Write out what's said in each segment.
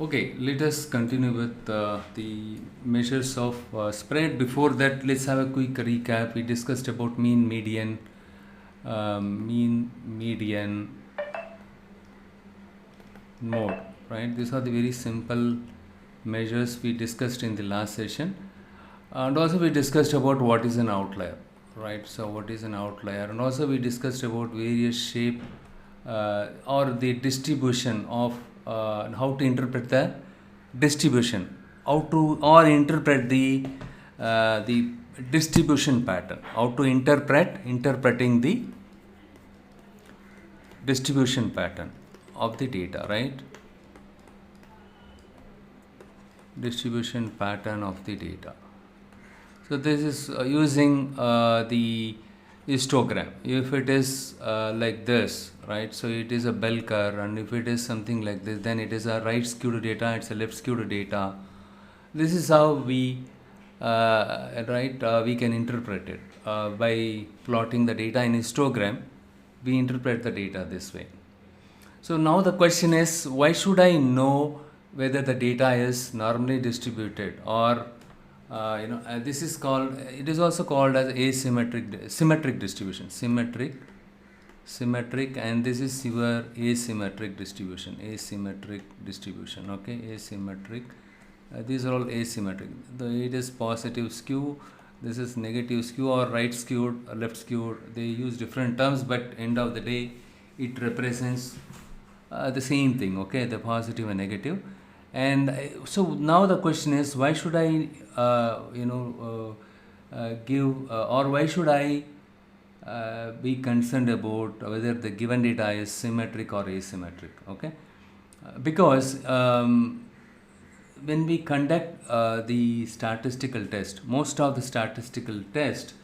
Okay, let us continue with the measures of spread. Before that, let's have a quick recap. We discussed about mean, median, mode, right? These are the very simple measures we discussed in the last session. And also we discussed about what is an outlier, right? So what is an outlier? And also we discussed about various shape or the distribution of how to interpret the distribution, how to or interpret the distribution pattern, how to interpreting the distribution pattern of the data, right? Distribution pattern of the data. So this is using the histogram. If it is like this, right? So it is a bell curve, and if it is something like this, then it is a right skewed data. It's a left skewed data. This is how we we can interpret it by plotting the data in histogram. We interpret the data this way. So now the question is, why should I know whether the data is normally distributed or this is called, it is also called as symmetric distribution, symmetric, and this is your asymmetric distribution, okay, asymmetric. These are all asymmetric. It is positive skew, this is negative skew, or right skewed or left skewed. They use different terms, but end of the day it represents the same thing, okay, the positive and negative. And so now the question is, why should I give or why should I be concerned about whether the given data is symmetric or asymmetric, okay? Because when we conduct the statistical test, most of the statistical test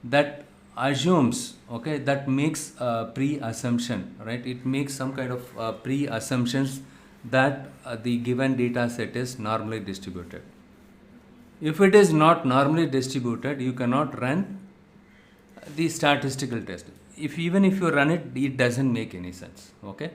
that assumes, okay, that makes a pre-assumption, right? It makes some kind of pre-assumptions that the given data set is normally distributed. If it is not normally distributed, you cannot run the statistical test. Even if you run it, it doesn't make any sense, okay?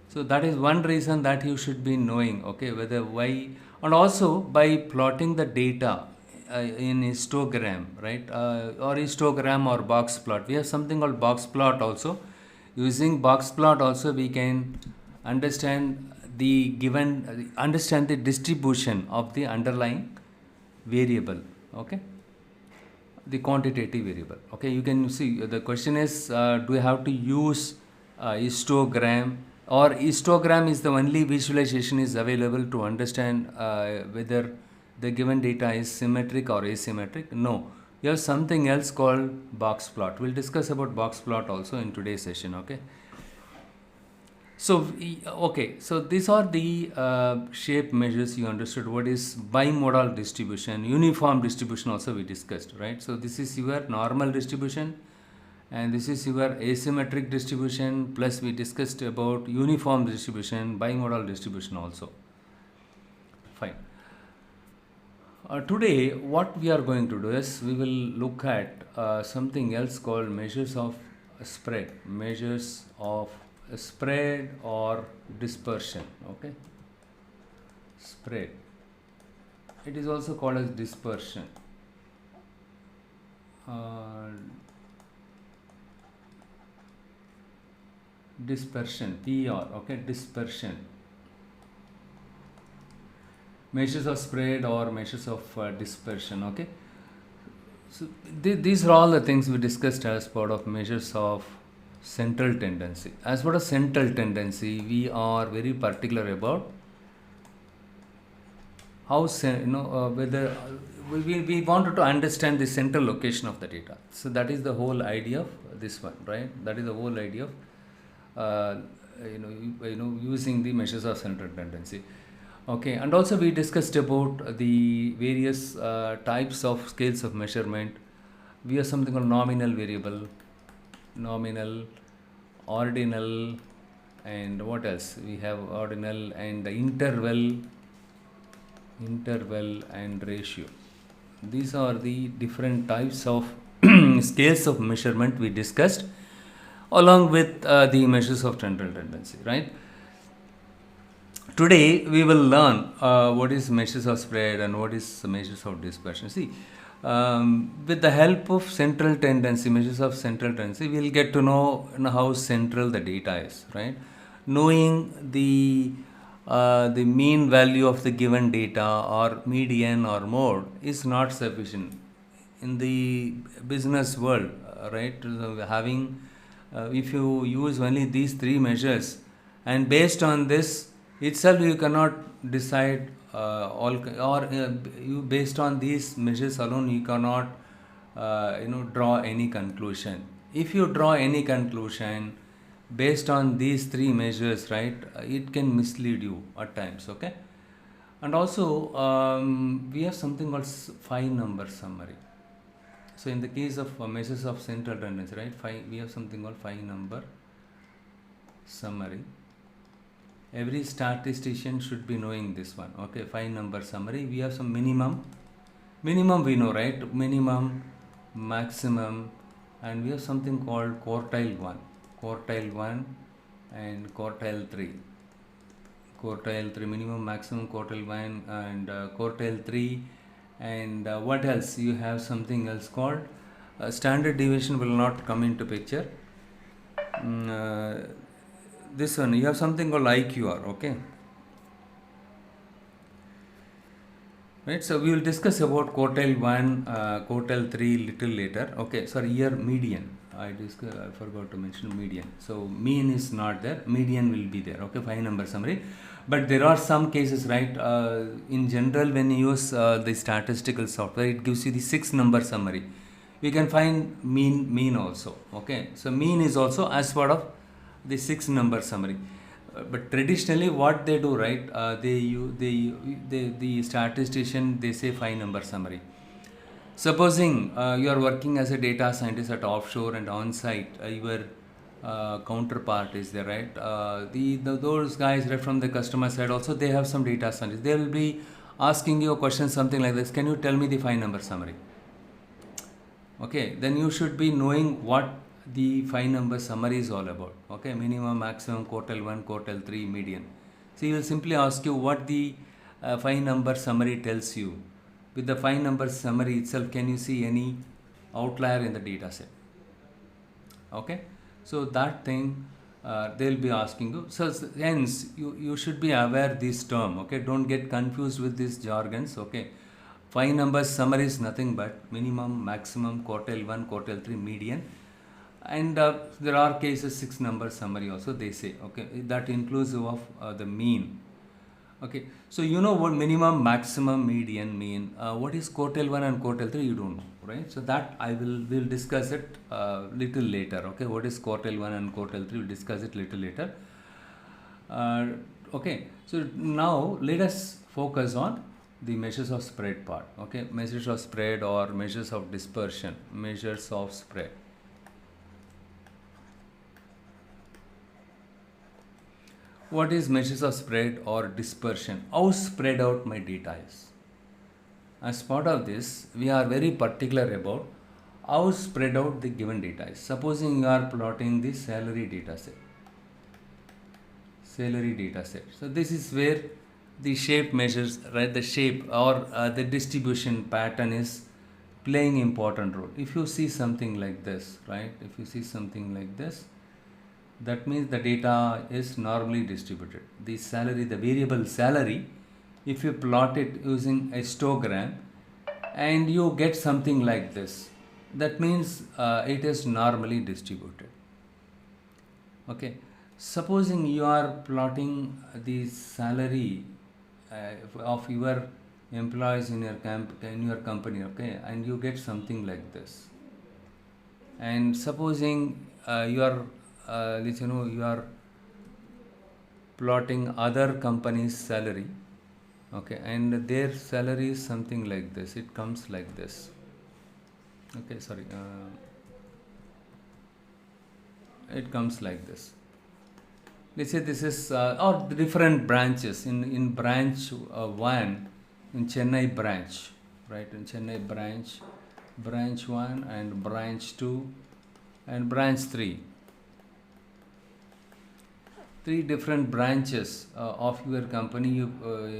So that is one reason that you should be knowing, okay, whether why, and also by plotting the data in histogram, right, or histogram or box plot. We have something called box plot also. Using box plot also we can understand the distribution of the underlying variable, okay, the quantitative variable, okay. You can see the question is, do we have to use histogram, or histogram is the only visualization is available to understand whether the given data is symmetric or asymmetric? No, you have something else called box plot. We'll discuss about box plot also in today's session, okay. So okay, so these are the shape measures. You understood what is bimodal distribution, uniform distribution also we discussed, right? So this is your normal distribution and this is your asymmetric distribution, plus we discussed about uniform distribution, bimodal distribution also. Fine. Today what we are going to do is we will look at something else called measures of spread, measures of spread or dispersion, okay. Spread, it is also called as dispersion. Dispersion, PR, okay, dispersion, measures of spread or measures of dispersion, okay. So these are all the things we discussed as part of measures of central tendency. As for a central tendency, we are very particular about how whether we wanted to understand the central location of the data. So that is the whole idea of this one, right? That is the whole idea of using the measures of central tendency. Okay, and also we discussed about the various types of scales of measurement. We have something called nominal variable, nominal, ordinal, and what else? We have ordinal and the interval and ratio. These are the different types of scales of measurement we discussed, along with the measures of central tendency, right? Today we will learn what is measures of spread and what is measures of dispersion. See, with the help of central tendency, measures of central tendency, we'll get to know, how central the data is, right? Knowing the mean value of the given data or median or mode is not sufficient in the business world, right? So having if you use only these three measures, and based on this itself you cannot decide all or you based on these measures alone you cannot draw any conclusion. If you draw any conclusion based on these three measures, right, it can mislead you at times. Okay. And also we have something called 5-number summary. So in the case of measures of central tendency, right, we have something called 5-number summary. Every statistician should be knowing this one. Okay, 5-number summary. We have some minimum we know, right? Minimum, maximum, and we have something called quartile 1 and quartile 3. Quartile 3, minimum, maximum, quartile 1 and quartile 3. And what else? You have something else called standard deviation will not come into picture. This one, you have something called IQR. Okay, right? So we will discuss about quartile 1, quartile 3 little later. Okay, sorry, here median. I forgot to mention median. So mean is not there, median will be there. Okay, 5-number summary. But there are some cases, right? In general, when you use the statistical software, it gives you the 6-number summary. We can find mean also. Okay, so mean is also as part of the 6-number summary. But traditionally, what they do, right? The statistician, they say 5-number summary. Supposing you are working as a data scientist at offshore and on-site, your counterpart is there, right? Those guys right from the customer side also, they have some data scientists. They will be asking you a question something like this: can you tell me the 5-number summary? Okay, then you should be knowing what the 5-number summary is all about. Okay, minimum, maximum, quartile 1, quartile 3, median. So he will simply ask you what the 5-number summary tells you. With the 5-number summary itself, can you see any outlier in the data set? Okay, so that thing they'll be asking you. So hence you should be aware this term. Okay, don't get confused with these jargons. Okay, 5-number summary is nothing but minimum, maximum, quartile 1, quartile 3, median. And there are cases 6-number summary also, they say. Okay, that inclusive of the mean. Okay, so you know what minimum, maximum, median, mean. What is quartile 1 and quartile 3? You don't know, right? So that we'll discuss it little later. Okay, what is quartile 1 and quartile 3? We'll discuss it little later. Okay, so now let us focus on the measures of spread part. Okay, measures of spread or measures of dispersion, measures of spread. What is measures of spread or dispersion? How spread out my data is. As part of this, we are very particular about how spread out the given data is. Supposing you are plotting the salary data set. Salary data set. So this is where the shape measures, right? The shape or the distribution pattern is playing important role. If you see something like this, right? If you see something like this, that means the data is normally distributed. The salary, the variable salary, if you plot it using a histogram and you get something like this, that means it is normally distributed. Okay, supposing you are plotting the salary of your employees in your company, okay, and you get something like this. And supposing you are you are plotting other companies' salary, okay, and their salary is something like this. It comes like this. Okay, sorry. It comes like this. Let's say this is or different branches in branch 1 in Chennai branch, right? In Chennai branch 1 and branch 2 and branch 3. three different branches of your company, you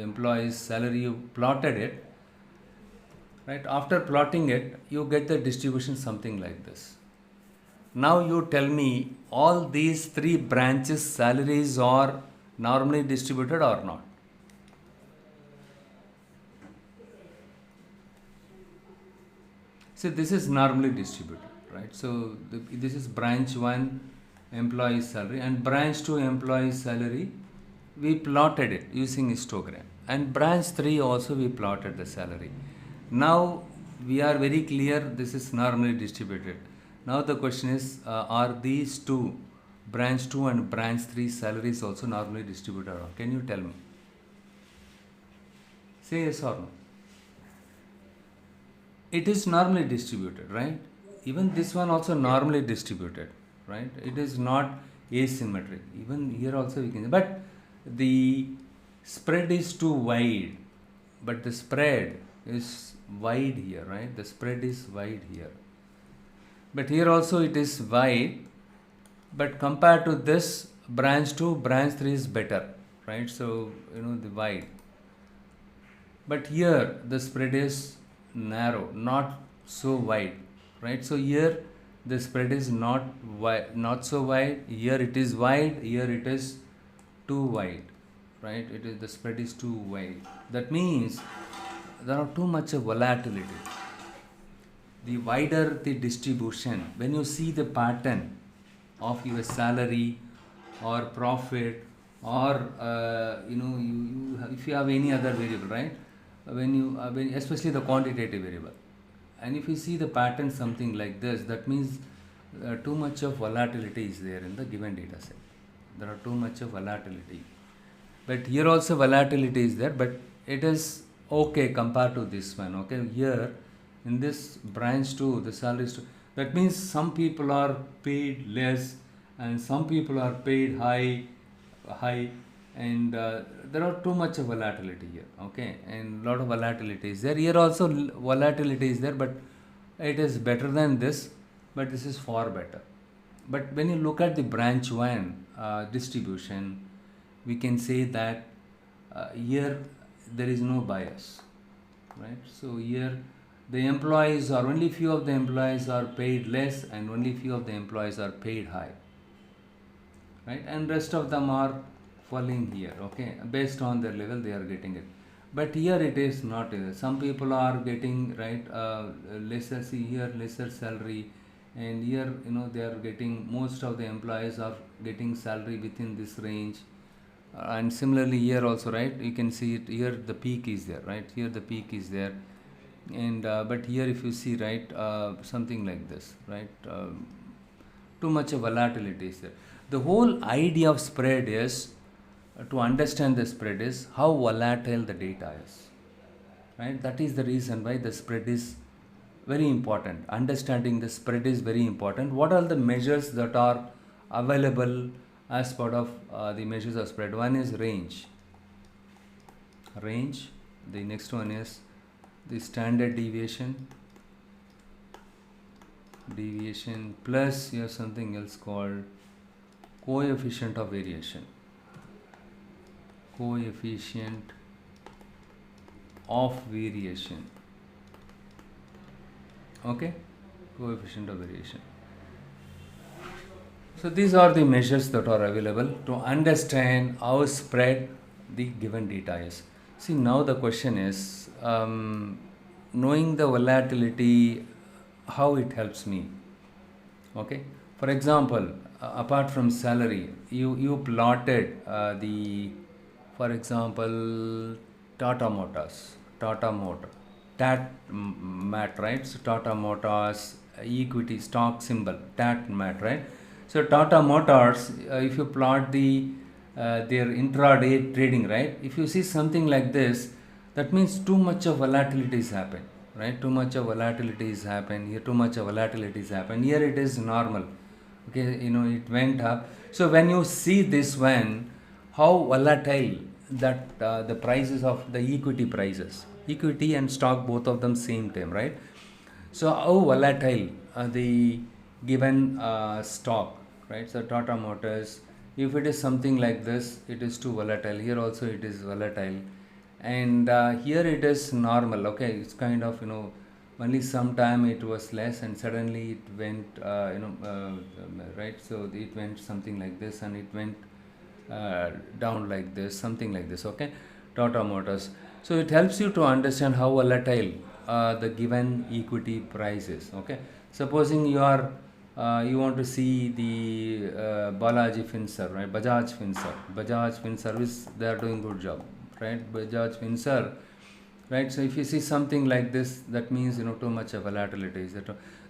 employees salary, you plotted it, right? After plotting it, you get the distribution something like this. Now you tell me, all these three branches salaries are normally distributed or not? So this is normally distributed, right? So this is branch 1 employee salary, and branch 2 employee salary, we plotted it using histogram, and branch 3 also we plotted the salary. Now we are very clear this is normally distributed. Now the question is, are these two, branch 2 and branch 3 salaries also normally distributed or not? Can you tell me? Say yes or no. It is normally distributed, right? Even this one also normally distributed, right? It is not asymmetric. Even here also we can, but the spread is too wide. But the spread is wide here, right? The spread is wide here. But here also it is wide. But compared to this, branch 2, branch 3 is better, right? So, the wide. But here the spread is narrow, not so wide, right? So here the spread is not wide, not so wide. Here it is wide, here it is too wide, right? The spread is too wide. That means there are too much of volatility. The wider the distribution, when you see the pattern of your salary or profit, or if you have any other variable, right? Especially the quantitative variable, and if you see the pattern something like this, that means too much of volatility is there in the given data set. There are too much of volatility. But here also volatility is there, but it is okay compared to this one. Okay, here in this branch 2, the salary is 2. That means some people are paid less and some people are paid high, and there are too much of volatility here. Okay, and lot of volatility is there. Here also volatility is there, but it is better than this, but this is far better. But when you look at the branch 1 distribution, we can say that here there is no bias, right? So here the employees, or only few of the employees are paid less and only few of the employees are paid high, right? And rest of them are falling here, okay? Based on their level they are getting it. But here it is not. Some people are getting, right, lesser, see here, lesser salary, and here they are getting, most of the employees are getting salary within this range. And similarly here also, right, you can see it here, the peak is there, right? Here the peak is there, and but here if you see, right, something like this, right, too much of volatility is there. The whole idea of spread is, to understand the spread is how volatile the data is, right? That is the reason why the spread is very important. Understanding the spread is very important. What are the measures that are available as part of the measures of spread? One is range. The next one is the standard deviation, plus you have something else called coefficient of variation. Okay, coefficient of variation. So these are the measures that are available to understand how spread the given data is. See, now the question is, knowing the volatility, how it helps me. Okay, for example, apart from salary, you plotted for example, Tata Motor, TAT-MAT, right? So Tata Motors equity stock symbol, TAT-MAT, right? So Tata Motors, if you plot their intraday trading, right? If you see something like this, that means too much of volatility is happened, right? Too much of volatility is happened here. Too much of volatility is happened here. It is normal. Okay, it went up. So when you see this one, how volatile that the prices of the equity and stock, both of them same time, right? So how volatile the given stock, right? So Tata Motors If it is something like this, it is too volatile. Here also it is volatile, and here it is normal. Okay, it's kind of, only sometime it was less and suddenly it went, right. So it went something like this and it went down like this, something like this. Okay, Tata Motors. So it helps you to understand how volatile the given equity price is. Okay, supposing you want to see the Balaji Finserv, right? Bajaj Finservice, they are doing good job, right? Bajaj Finserv, right? So if you see something like this, that means, too much of volatility.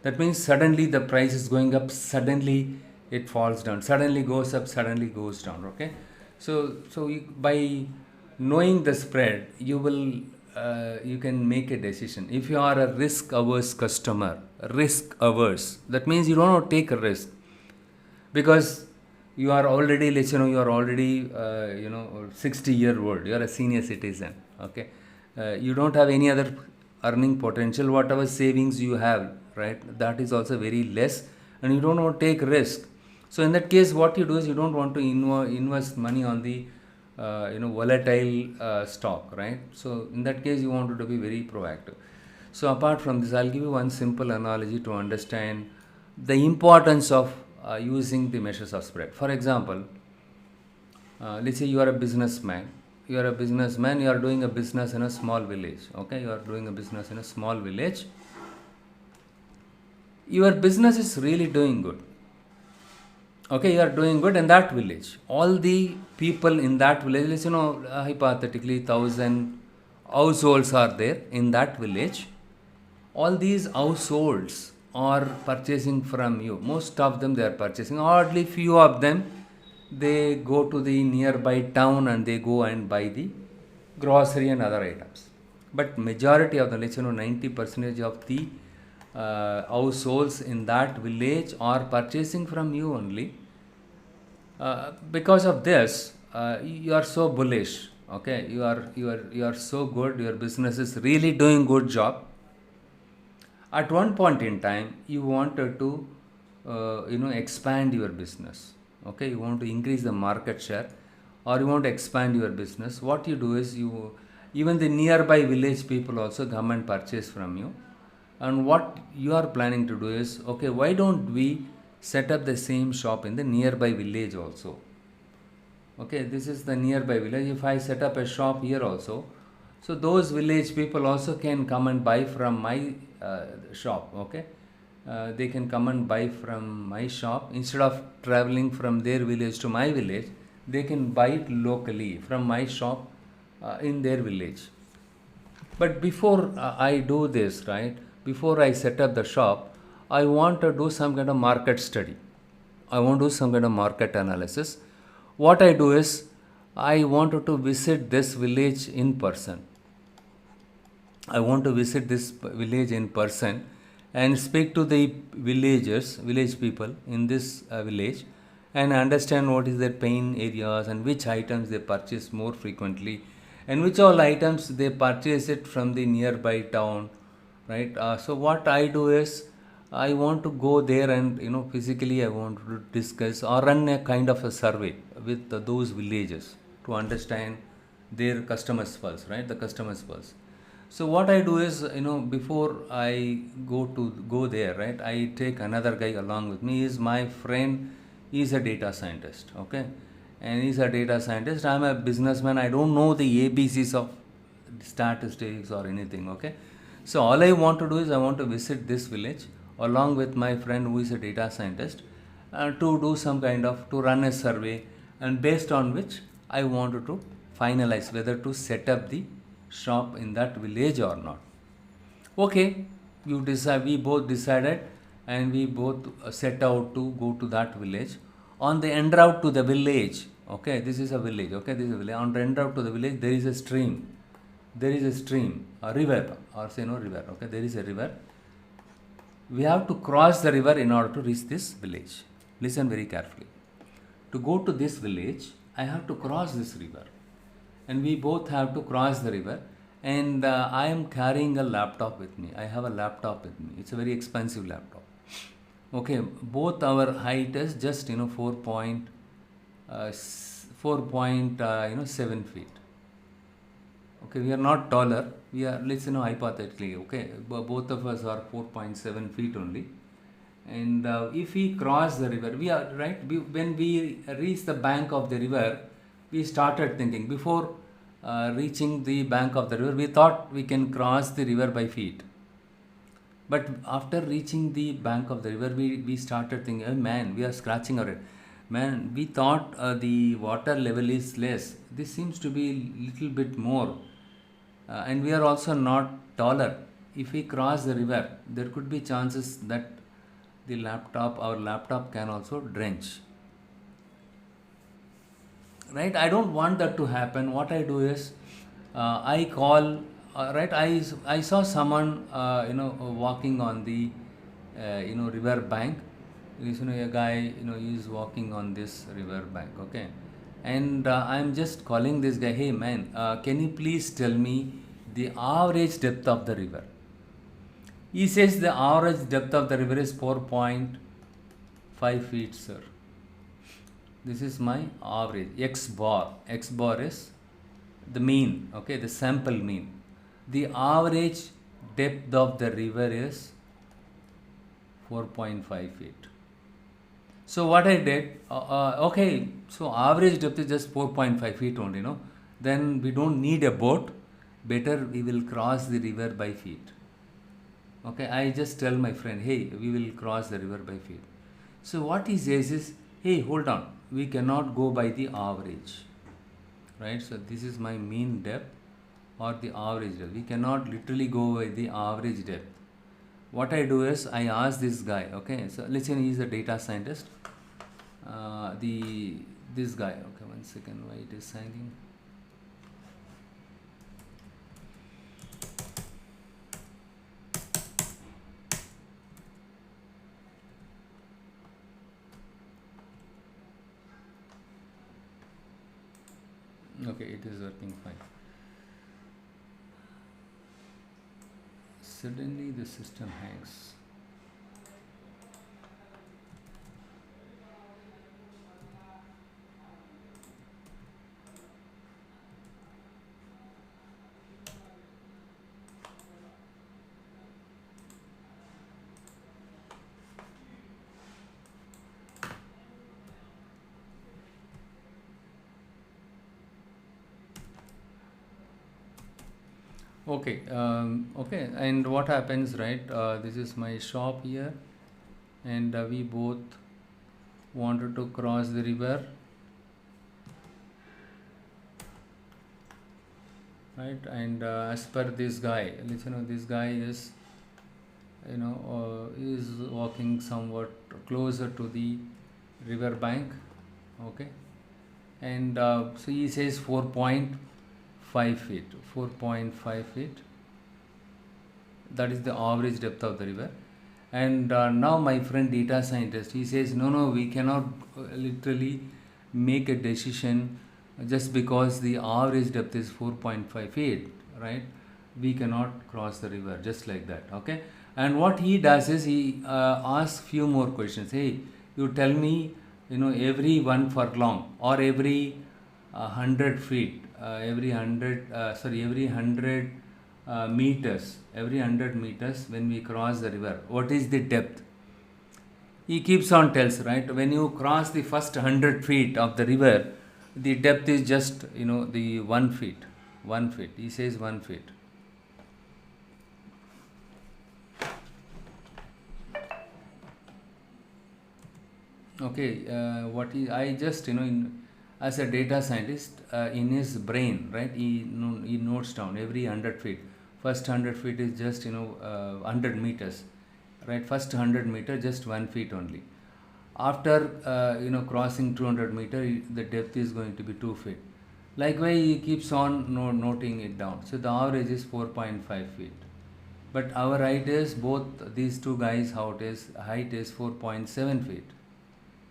That means suddenly the price is going up, suddenly it falls down, suddenly goes up, suddenly goes down. Okay, so by knowing the spread, you can make a decision. If you are a risk averse customer, risk averse, that means you don't want to take a risk, because you are already, you are already 60-year old, you are a senior citizen. Okay, you don't have any other earning potential. Whatever savings you have, right, that is also very less, and you don't want to take risk. So in that case, what you do is, you don't want to invest money on the volatile stock, right? So in that case, you want to be very proactive. So apart from this, I'll give you one simple analogy to understand the importance of using the measures of spread. For example, let's say you are a businessman. You are doing a business in a small village. Okay, you are doing a business in a small village. Your business is really doing good. Okay, you are doing good in that village. All the people in that village, hypothetically, 1,000 households are there in that village. All these households are purchasing from you. Most of them, they are purchasing. Hardly few of them, they go to the nearby town and they go and buy the grocery and other items. But majority of the, 90% of the households in that village are purchasing from you only. Because of this, you are so bullish. Okay, you are so good. Your business is really doing good job. At one point in time, you wanted to expand your business. Okay, you want to increase the market share, or you want to expand your business. What you do is, even the nearby village people also come and purchase from you. And what you are planning to do is, okay, why don't we set up the same shop in the nearby village also? Okay, this is the nearby village. If I set up a shop here also, so those village people also can come and buy from my shop. Okay, they can come and buy from my shop. Instead of traveling from their village to my village, they can buy it locally from my shop in their village. But before I do this, right, before I set up the shop, I want to do some kind of market study. I want to do some kind of market analysis. What I do is, I wanted to visit this village in person. I want to visit this village in person and speak to the village people in this village, and understand what is their pain areas and which items they purchase more frequently, and which all items they purchase it from the nearby town, right? So what I do is, I want to go there and physically I want to discuss or run a kind of a survey with those villages to understand their customers pulse, right? The customers pulse. So what I do is, before I go there, right, I take another guy along with me. He is my friend. He is a data scientist. Okay, and he's a data scientist. I'm a businessman. I don't know the ABCs of statistics or anything. Okay, so all I want to do is, I want to visit this village along with my friend who is a data scientist, to do some kind of, to run a survey, and based on which I wanted to finalize whether to set up the shop in that village or not. Okay, we both decided, and we both set out to go to that village. On the en route to the village, okay, this is a village. Okay, this is a village. On the en route to the village, there is a stream. A river, or say no river. Okay, there is a river. We have to cross the river in order to reach this village. Listen very carefully. To go to this village, I have to cross this river, and we both have to cross the river. And I am carrying a laptop with me. I have a laptop with me. It's a very expensive laptop. Okay, both our height is just 4.5 4.7 feet. Okay, we are not taller. We are, let's hypothetically. Okay, both of us are 4.7 feet only. And if we cross the river, we are right. When we reach the bank of the river, we started thinking before reaching the bank of the river, we thought we can cross the river by feet. But after reaching the bank of the river, we started thinking, oh man, we are scratching our head. Man, we thought the water level is less. This seems to be little bit more. And we are also not taller. If we cross the river, there could be chances that our laptop can also drench. Right? I don't want that to happen. What I do is, I call, right? I saw someone, walking on the, river bank. A guy, he is walking on this river bank, okay? And I'm just calling this guy, hey man, can you please tell me the average depth of the river? He says the average depth of the river is 4.5 feet, sir. This is my average, X bar. X bar is the mean, okay, the sample mean. The average depth of the river is 4.5 feet. So what I did, okay, so average depth is just 4.5 feet only, then we don't need a boat. Better we will cross the river by feet. Okay, I just tell my friend, hey, we will cross the river by feet. So what he says is, hey, hold on, we cannot go by the average, right? So this is my mean depth or the average depth. We cannot literally go by the average depth. What I do is, I ask this guy, okay, so let's say he's a data scientist. This guy, okay, one second, why it is signing? Okay, it is working fine. Suddenly the system hangs. Okay, okay, and what happens, right? This is my shop here, and we both wanted to cross the river, right? And as per this guy, this guy is, is walking somewhat closer to the river bank, okay, and so he says 4.5 feet, 4.5 feet. That is the average depth of the river. And now my friend data scientist, he says, no, we cannot literally make a decision just because the average depth is 4.5 feet, right? We cannot cross the river just like that, okay? And what he does is, he asks few more questions. Hey, you tell me, every 1 furlong or every 100 feet, every 100 meters, every 100 meters when we cross the river, what is the depth? He keeps on tells, right? When you cross the first 100 feet of the river, the depth is just, the 1 feet. 1 feet. He says 1 feet. Okay, I just, as a data scientist, in his brain, right, he notes down every 100 feet. First 100 feet is just, 100 meters, right? First 100 meter, just 1 feet only. After, crossing 200 meter, the depth is going to be 2 feet. Likewise, he keeps on noting it down. So the average is 4.5 feet. But our height is, both these two guys' height is 4.7 feet.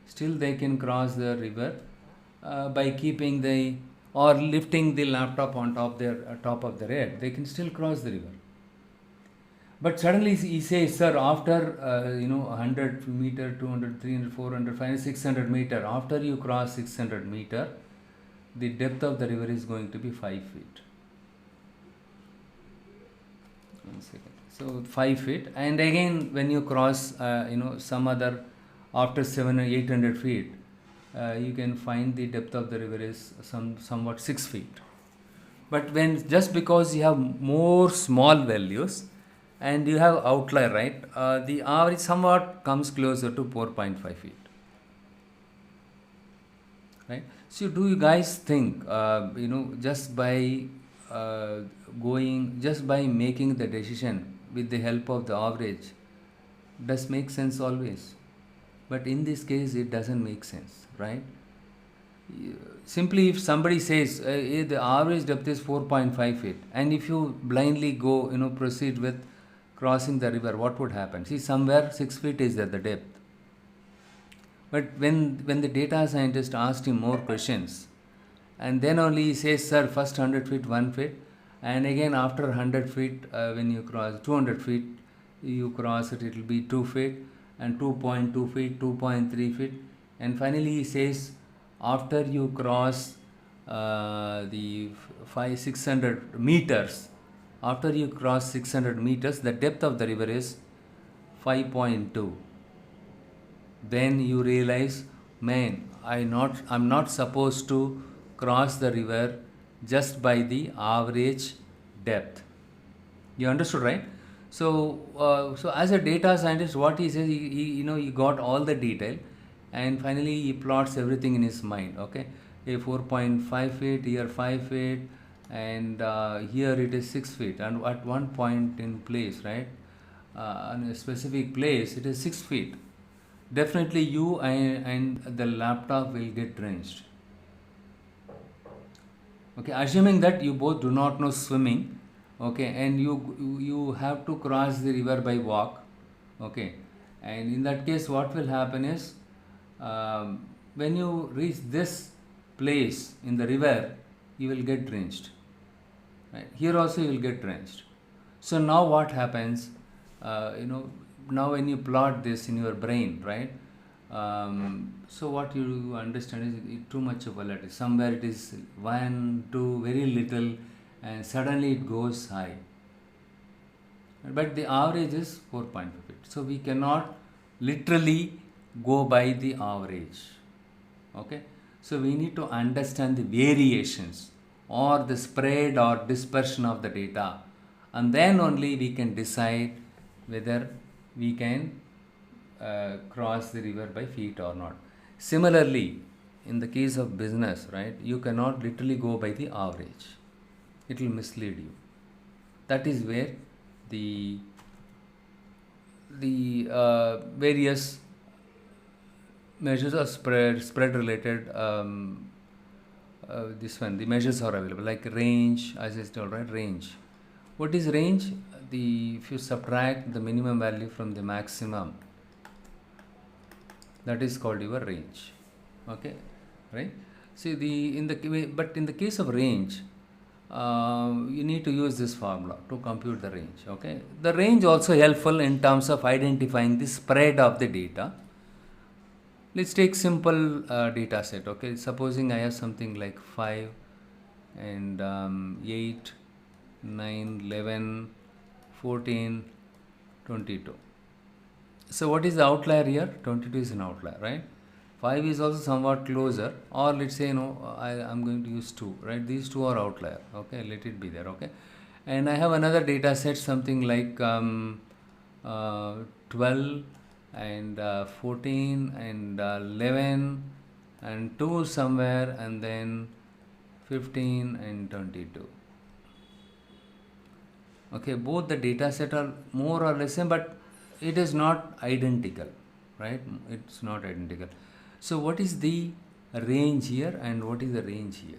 Still they can cross the river by keeping or lifting the laptop on top of their head. They can still cross the river. But suddenly he says, sir, after 100 meter, 200, 300, 400, 500, 600 meter, after you cross 600 meter, the depth of the river is going to be 5 feet. 1 second. So 5 feet, and again when you cross some other, after 700 or 800 feet, you can find the depth of the river is somewhat 6 feet. But when, just because you have more small values and you have outlier, right, the average somewhat comes closer to 4.5 feet, right? So do you guys think just by just by making the decision with the help of the average does make sense always? But in this case it doesn't make sense, right? Simply, if somebody says the average depth is 4.5 feet, and if you blindly go proceed with crossing the river, what would happen? See, somewhere 6 feet is there, the depth. But when the data scientist asked him more questions, and then only he says, sir, first 100 feet 1 feet, and again after 100 feet, when you cross 200 feet, you cross it, it will be 2 feet, and 2.2 feet, 2.3 feet, and finally he says, after you cross the 600 meters, after you cross 600 meters, the depth of the river is 5.2. Then you realize, man, I'm not supposed to cross the river just by the average depth. You understood, right? So as a data scientist, what he says, he got all the detail, and finally he plots everything in his mind. Okay, a 4.5 feet, here 5 feet, and here it is 6 feet, and at one point in place, right, on a specific place, it is 6 feet. Definitely you and the laptop will get drenched. Okay, assuming that you both do not know swimming, okay, and you have to cross the river by walk, okay, and in that case what will happen is, when you reach this place in the river, you will get drenched, right? Here also you will get drenched. So now what happens, now when you plot this in your brain, right, so what you understand is too much of volatility. Somewhere it is 1, 2, very little, and suddenly it goes high. But the average is 4.5 feet. So we cannot literally go by the average. Okay. So we need to understand the variations or the spread or dispersion of the data, and then only we can decide whether we can cross the river by feet or not. Similarly, in the case of business, right, you cannot literally go by the average. It will mislead you. That is where the various measures of spread related, the measures are available, like range, as I told, right, range. What is range? If you subtract the minimum value from the maximum, that is called your range. Okay, right? See, in the case of range, you need to use this formula to compute the range. Okay, the range also helpful in terms of identifying the spread of the data. Let's take simple data set. Okay, supposing I have something like 5 and 8, 9, 11, 14, 22. So what is the outlier here? 22 is an outlier, right? 5 is also somewhat closer, or let's say, I'm going to use 2, right? These two are outlier. Okay, let it be there. Okay, and I have another data set, something like 12 and 14 and 11 and 2 somewhere, and then 15 and 22. Okay, both the data set are more or less same, but it is not identical, right? It's not identical. So what is the range here and what is the range here?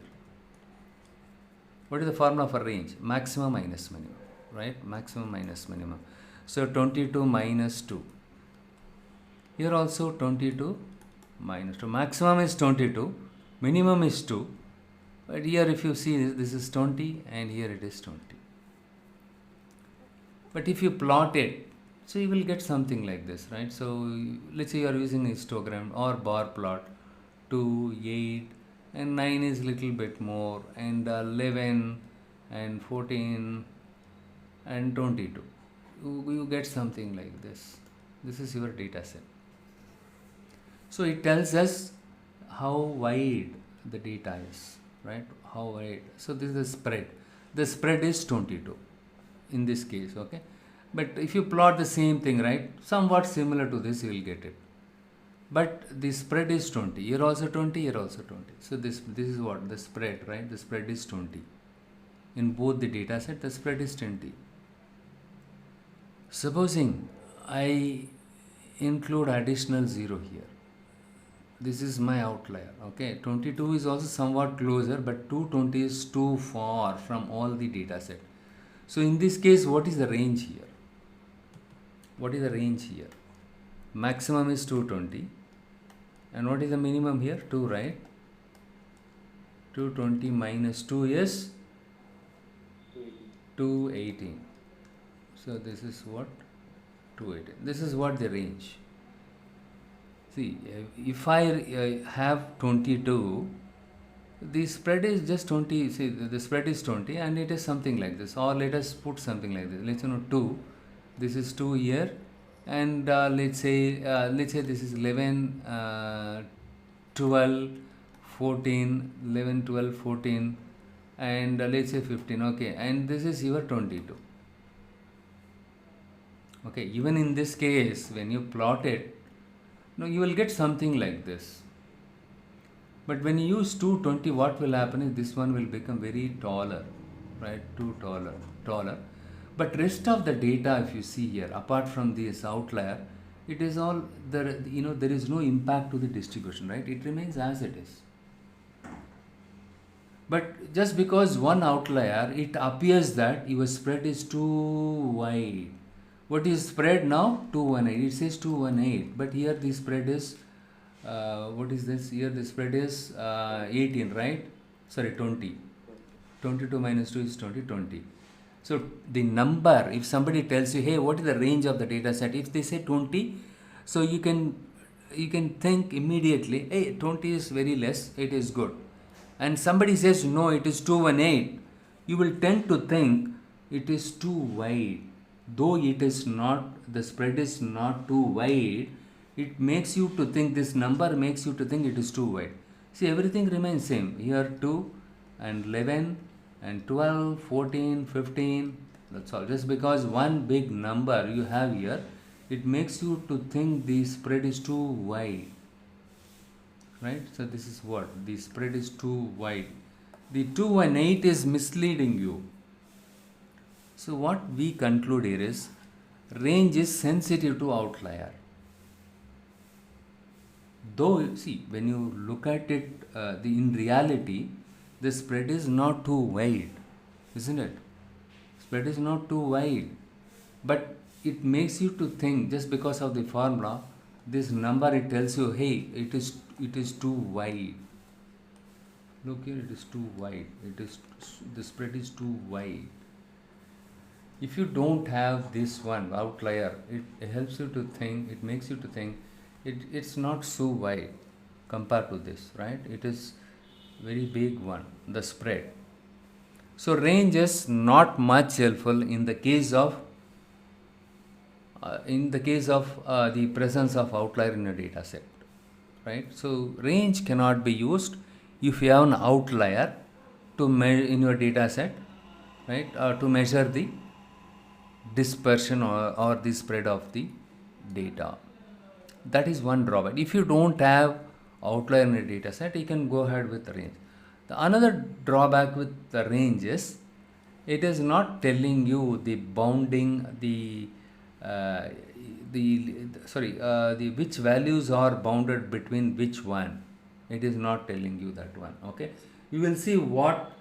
What is the formula for range? Maximum minus minimum, right? Maximum minus minimum. So 22 minus 2. Here also 22 minus 2. Maximum is 22, minimum is 2. But here if you see this is 20 and here it is 20. But if you plot it, so you will get something like this, right? So let's say you are using histogram or bar plot. 2, 8 and 9 is little bit more, and 11 and 14 and 22. You get something like this. This is your data set. So it tells us how wide the data is, right? How wide. So this is the spread. The spread is 22 in this case, okay? But if you plot the same thing, right, somewhat similar to this, you will get it. But the spread is 20. Here also 20, here also 20. So this is what? The spread, right? The spread is 20. In both the data set, the spread is 20. Supposing I include additional 0 here. This is my outlier, okay? 22 is also somewhat closer, but 220 is too far from all the data set. So in this case, what is the range here? What is the range here? Maximum is 220. And what is the minimum here? 2, right? 220 minus 2 is 218. So this is what? 218. This is what the range. See, if I have 22, the spread is just 20. See, the spread is 20 and it is something like this. Or let us put something like this. Let's 2. This is 2 here. And let's say this is 11, 12, 14, 11, 12, 14, and let's say 15. Okay, and this is your 22. Okay, even in this case, when you plot it, no, you will get something like this. But when you use 220, what will happen is this one will become very taller, right? Taller. But rest of the data, if you see here, apart from this outlier, it is all there. There is no impact to the distribution, right? It remains as it is. But just because one outlier, it appears that your spread is too wide. What is spread now? 218. It says 218, but here the spread is what is this? Here the spread is 18, right? Sorry, 20. 22 minus 2 is 20. So the number, if somebody tells you, hey, what is the range of the data set? If they say 20, so you can think immediately, hey, 20 is very less, it is good. And somebody says, no, it is 218, you will tend to think it is too wide. Though it is not, the spread is not too wide, it makes you to think, this number makes you to think it is too wide. See, everything remains same. Here 2 and 11 and 12, 14, 15, that's all. Just because one big number you have here, it makes you to think the spread is too wide, right? So this is what? The spread is too wide. The 218 is misleading you. So what we conclude here is, range is sensitive to outlier. Though, see, when you look at it, in reality, the spread is not too wide, isn't it? Spread is not too wide, but it makes you to think, just because of the formula, this number, it tells you, hey, it is too wide. Look here, it is too wide. The spread is too wide. If you don't have this one outlier, it helps you to think, it makes you to think it's not so wide compared to this, right? It is very big one, the spread. So range is not much helpful in the case of the presence of outlier in a data set, right? So range cannot be used if you have an outlier to measure in your data set, right? To measure the dispersion or the spread of the data. That is one drawback. If you don't have outlier in a data set, you can go ahead with the range. The another drawback with the range is, it is not telling you the bounding, which values are bounded between which one. It is not telling you that one. Okay, you will see what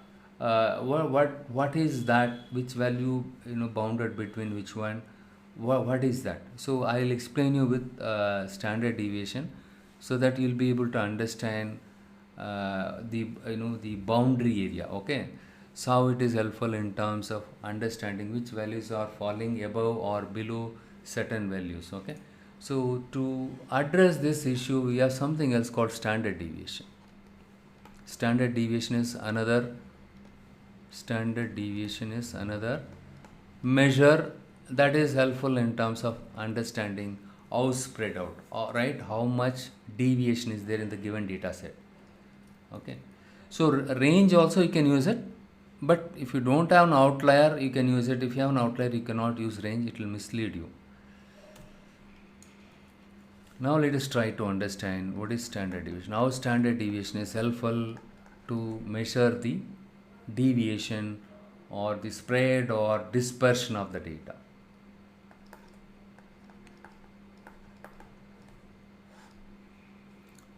is that, which value bounded between which one. What is that? So I will explain you with standard deviation, so that you will be able to understand the boundary area. Okay, So how it is helpful in terms of understanding which values are falling above or below certain values. Okay, so to address this issue, we have something else called standard deviation. Standard deviation is another measure that is helpful in terms of understanding how spread out, right, how much deviation is there in the given data set. Okay, so range also you can use it, but if you don't have an outlier you can use it. If you have an outlier you cannot use range, it will mislead you. Now let us try to understand what is standard deviation. How standard deviation is helpful to measure the deviation or the spread or dispersion of the data.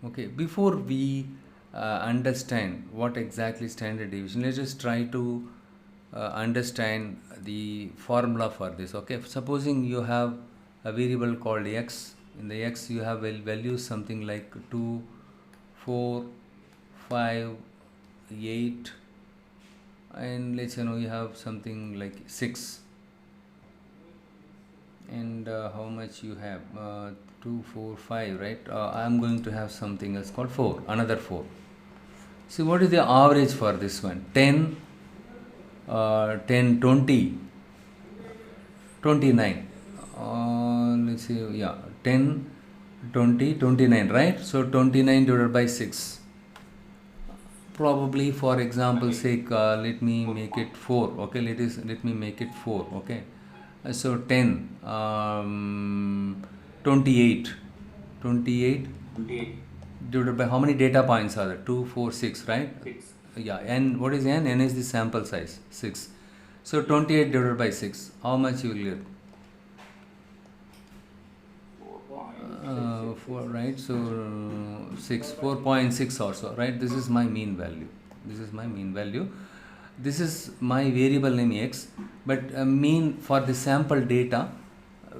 Okay, before we understand what exactly standard deviation, let's just try to understand the formula for this. Okay, supposing you have a variable called x. In the x you have values something like 2, 4, 5, 8, and let's say you have something like 6, and how much you have 2, 4, 5, right? I am going to have something else called 4, another 4. See what is the average for this one? 10, 10, 20, 29. Let's see, yeah, 10, 20, 29, right? So 29 divided by 6. Probably for example sake, let me make it 4. Okay, let me make it 4. Okay, so 10, 28 divided by how many data points are there? 2, 4, 6, right? 6. Yeah, and what is n? N is the sample size, 6. So 28 divided by 6, how much you will get? 4, right? So 6, 4.6 also, right? This is my mean value. This is my variable name x, but mean for the sample data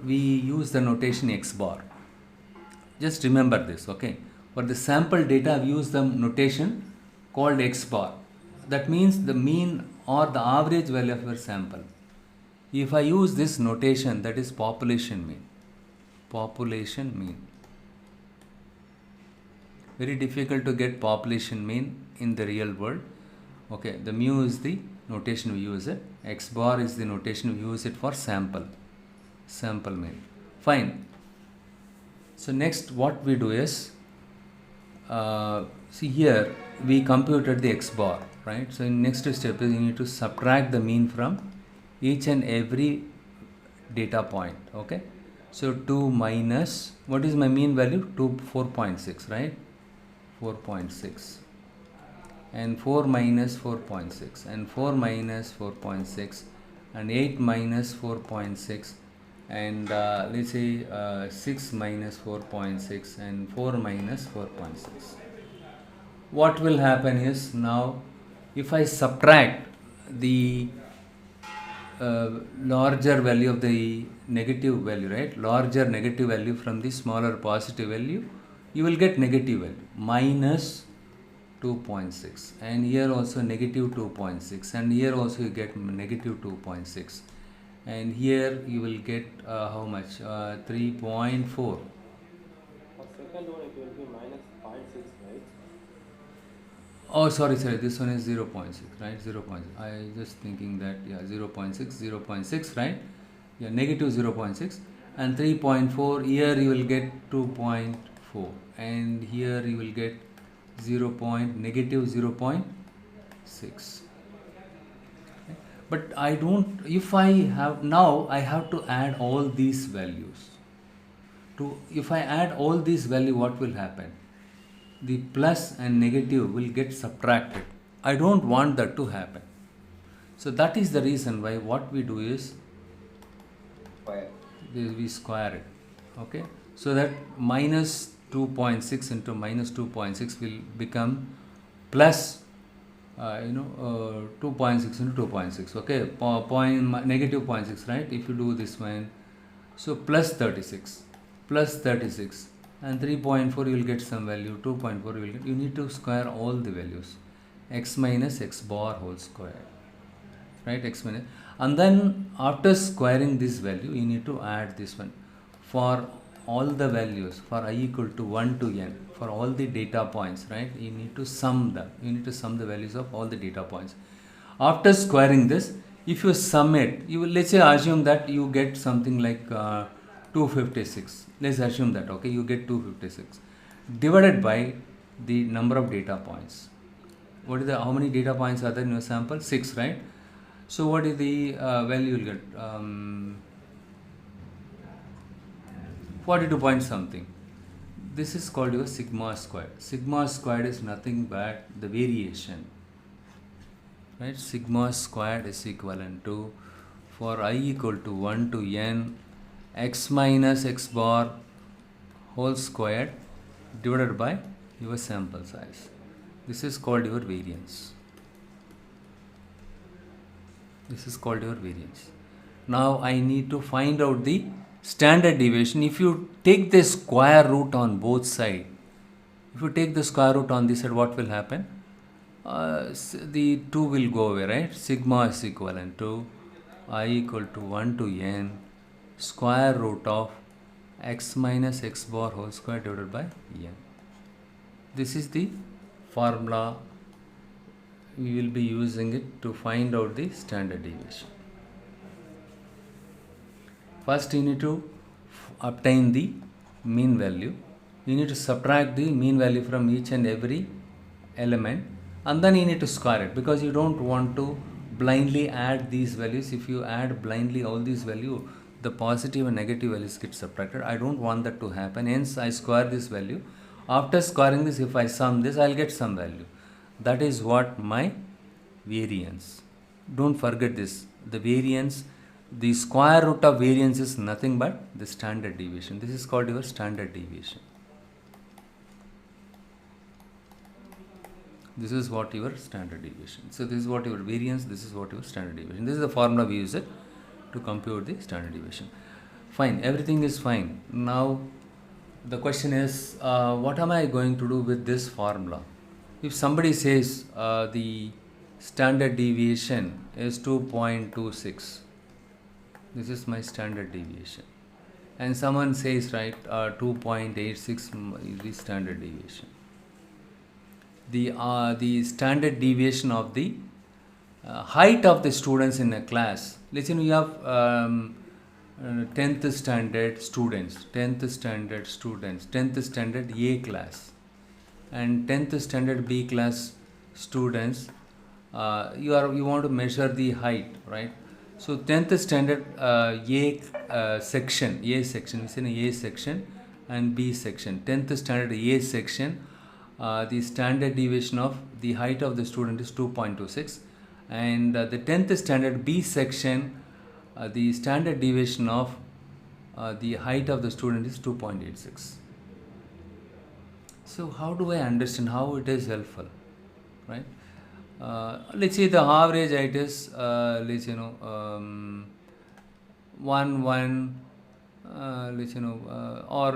we use the notation x bar. Just remember this. Okay, for the sample data we use the notation called x bar. That means the mean or the average value of your sample. If I use this notation, that is population mean. Very difficult to get population mean in the real world. Okay, the mu is the notation we use it. X bar is the notation we use it for sample mean. Fine. So next what we do is, see here we computed the x bar, right? So in next step is you need to subtract the mean from each and every data point. Okay, so 2 minus, what is my mean value? 4.6, right? 4.6, and 4 minus 4.6, and 4 minus 4.6, and 8 minus 4.6, and let's say 6 minus 4.6, and 4 minus 4.6. What will happen is, now if I subtract the larger value of the negative value, right? Larger negative value from the smaller positive value, you will get negative value, minus 2.6, and here also negative 2.6, and here also you get negative 2.6, and here you will get how much? 3.4. For second one it will be minus 0.6, right? Oh, sorry, this one is 0.6, right? 0.6. I just thinking that, yeah, 0.6, right? Yeah, negative 0.6, and 3.4. Here you will get 2.4, and here you will get negative 0.6. But I don't, if I have, now I have to add all these values. If I add all these value, what will happen? The plus and negative will get subtracted. I don't want that to happen. So that is the reason why what we do is we square it. Okay, so that minus 2.6 into minus 2.6 will become plus 2.6 into 2.6. Okay, negative 0.6, right? If you do this one, so plus 36, and 3.4 you will get some value, 2.4 you will get. You need to square all the values, x minus x bar whole square. right, x minus, and then after squaring this value you need to add this one for all the values for I equal to 1 to n, for all the data points, right, you need to sum the values of all the data points. After squaring this, if you sum it, you will, let's say, assume that you get something like 256. Let's assume that, okay, you get 256 divided by the number of data points. What is the, how many data points are there in your sample? 6, right? So what is the value you'll get? 42 point something. This is called your sigma squared. Sigma squared is nothing but the variation, right? Sigma squared is equivalent to, for I equal to 1 to n, x minus x bar whole squared divided by your sample size. This is called your variance. This is called your variance. Now I need to find out the standard deviation. If you take the square root on both sides, if you take the square root on this side, what will happen? The 2 will go away, right? Sigma is equivalent to I equal to 1 to n square root of x minus x bar whole square divided by n. This is the formula we will be using it to find out the standard deviation. First you need to obtain the mean value. You need to subtract the mean value from each and every element, and then you need to square it, because you don't want to blindly add these values. If you add blindly all these values, the positive and negative values get subtracted. I don't want that to happen, hence I square this value. After squaring this, if I sum this, I'll get some value. That is what my variance. Don't forget this. The variance, the square root of variance is nothing but the standard deviation. This is called your standard deviation. This is what your standard deviation. So this is what your variance, this is what your standard deviation. This is the formula we use it to compute the standard deviation. Fine, everything is fine. Now the question is, what am I going to do with this formula? If somebody says the standard deviation is 2.26, this is my standard deviation, and someone says, right, 2.86 is the standard deviation. The standard deviation of the height of the students in a class. Let's say you have 10th standard students, 10th standard A class, and 10th standard B class students. You want to measure the height, right? So 10th standard section, it's in A section and B section. 10th standard A section, the standard deviation of the height of the student is 2.26, and the 10th standard B section, the standard deviation of the height of the student is 2.86. So how do I understand how it is helpful, right? Let's say the average height is let's say or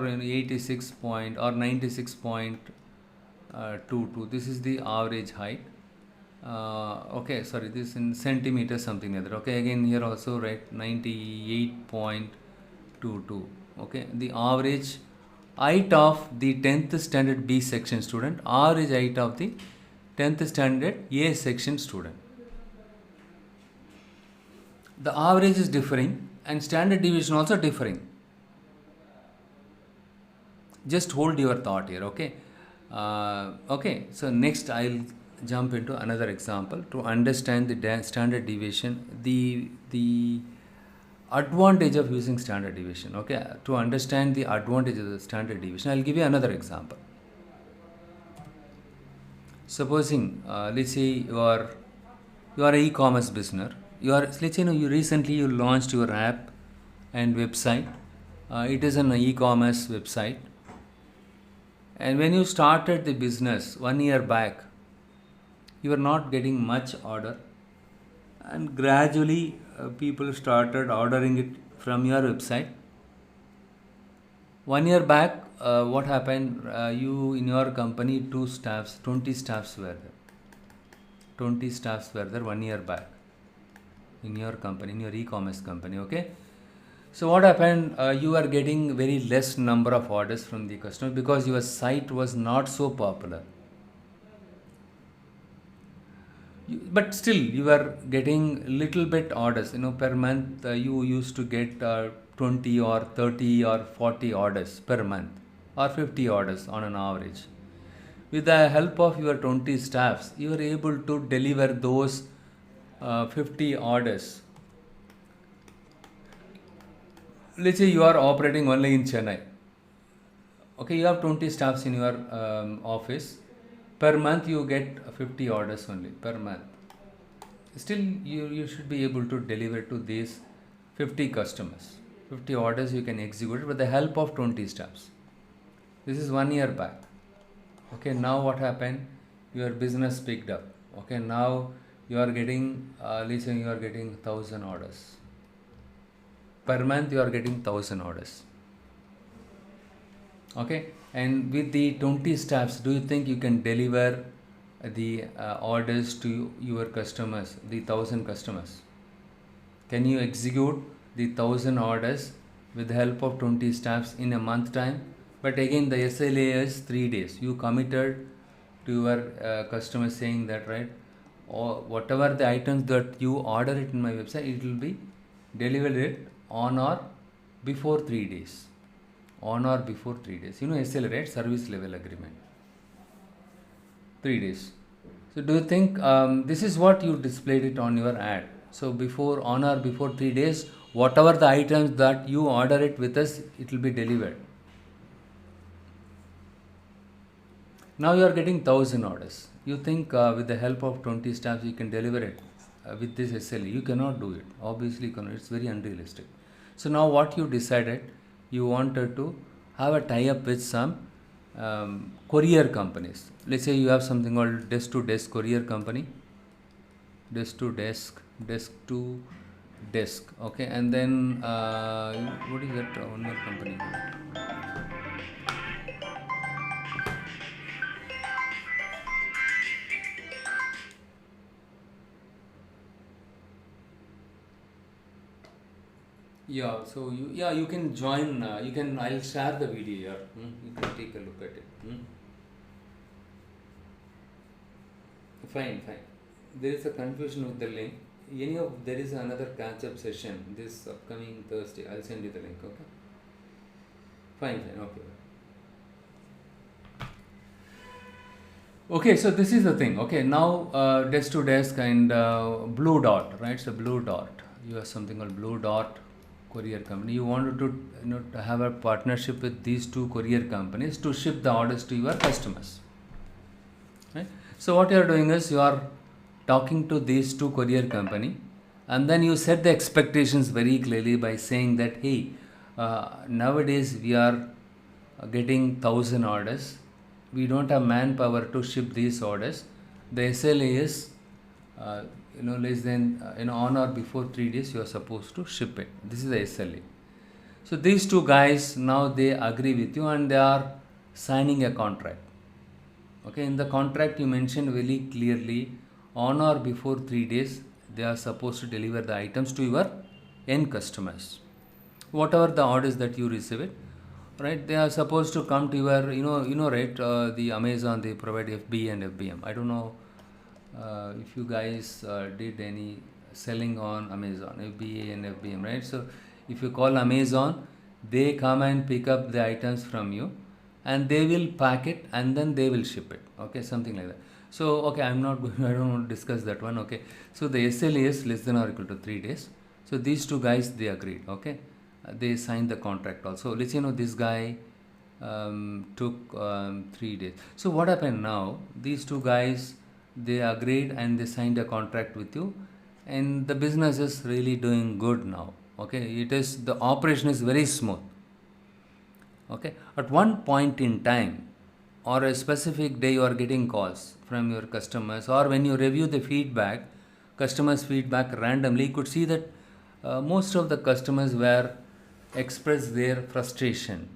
86 point or 96.22. This is the average height. Okay, sorry, this in centimeters something like that. Okay, again here also, right, 98.22. okay, the average height of the 10th standard B section student, average height of the 10th standard A section student. The average is differing and standard deviation also differing. Just hold your thought here, okay? Okay, so next I'll jump into another example to understand the standard deviation, the advantage of using standard deviation. Okay, to understand the advantage of the standard deviation, I'll give you another example. Supposing let's say you are an e-commerce business. Let's say you recently launched your app and website. It is an e-commerce website, and when you started the business 1 year back, you were not getting much order, and gradually people started ordering it from your website. 1 year back, what happened? You in your company 20 staffs were there. 20 staffs were there 1 year back. in your company, in your e-commerce company. Okay, so what happened, you are getting very less number of orders from the customer because your site was not so popular. But still you are getting little bit orders, per month. You used to get 20 or 30 or 40 orders per month, or 50 orders on an average. With the help of your 20 staffs, you are able to deliver those 50 orders. Let's say you are operating only in Chennai. Okay, you have 20 staffs in your office. Per month you get 50 orders only per month. Still you should be able to deliver to these 50 customers. 50 orders you can execute with the help of 20 staffs. This is 1 year back. Okay, now what happened? Your business picked up. Okay, now you are getting, listen, you are getting 1,000 orders. Per month you are getting 1,000 orders. Okay, and with the 20 staffs, do you think you can deliver the orders to your customers, the 1,000 customers? Can you execute the 1,000 orders with the help of 20 staffs in a month time? But again, the SLA is 3 days. You committed to your customer saying that, right? Or whatever the items that you order it in my website, it will be delivered it on or before 3 days. On or before 3 days. SLA, right? Service level agreement. 3 days. So do you think this is what you displayed it on your ad? So before, on or before 3 days, whatever the items that you order it with us, it will be delivered. Now you are getting 1,000 orders. You think with the help of 20 staffs you can deliver it with this SLA? You cannot do it. Obviously you cannot. It's very unrealistic. So now what you decided, you wanted to have a tie-up with some courier companies. Let's say you have something called desk to desk courier company. Desk to desk, desk to desk. Okay, and then what is that one more company? Yeah, so you can join. I'll share the video here. You can take a look at it. Fine. There is a confusion with the link. There is another catch-up session this upcoming Thursday. I'll send you the link. Okay. Fine. Okay. Okay, so this is the thing. Okay, now desk to desk and Blue Dot, right? So Blue Dot. You have something called Blue Dot courier company. You wanted to have a partnership with these two courier companies to ship the orders to your customers, right? So what you are doing is you are talking to these two courier company, and then you set the expectations very clearly by saying that, hey, nowadays we are getting 1,000 orders. We don't have manpower to ship these orders. The SLA is less than on or before 3 days you are supposed to ship it. This is the SLA. So these two guys, now they agree with you and they are signing a contract. Okay, in the contract you mentioned very clearly, on or before 3 days they are supposed to deliver the items to your end customers. Whatever the orders that you receive it, right? They are supposed to come to your, right? The Amazon, they provide FBA and FBM. I don't know if you guys did any selling on Amazon, FBA and FBM, right? So if you call Amazon, they come and pick up the items from you and they will pack it and then they will ship it. Okay, something like that. So okay, I don't want to discuss that one. Okay, so the SLA is less than or equal to 3 days. So these two guys, they agreed. Okay, they signed the contract also. Let's say this guy took 3 days. So what happened now? These two guys, they agreed and they signed a contract with you, and the business is really doing good now. Okay, the operation is very smooth. Okay, at one point in time or a specific day you are getting calls from your customers, or when you review the feedback, customers feedback randomly, you could see that most of the customers were express their frustration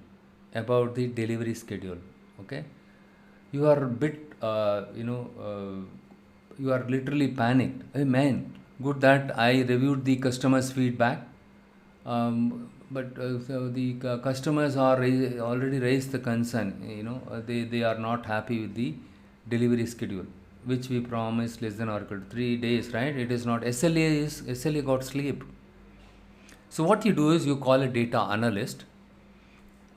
about the delivery schedule. Okay, you are a bit you are literally panicked. Hey man, Good that I reviewed the customers' feedback. But so the customers are already raised the concern. They are not happy with the delivery schedule, which we promised less than or equal to 3 days, right? It is not. SLA got sleep. So what you do is you call a data analyst,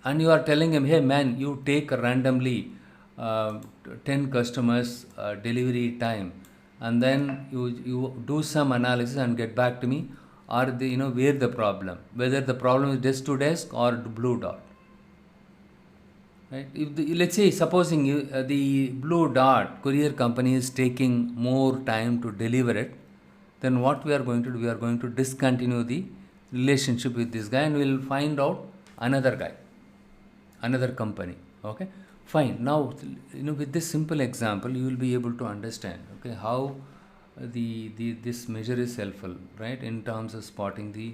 and you are telling him, hey man, you take randomly 10 customers delivery time, and then you do some analysis and get back to me. Are they, where the problem, whether the problem is desk to desk or blue dot, right? If let's say, supposing the blue dot courier company is taking more time to deliver it, then what we are going to do, we are going to discontinue the relationship with this guy, and we will find out another guy, another company. Okay, fine. Now, with this simple example, you will be able to understand, okay, how the this measure is helpful, right, in terms of spotting the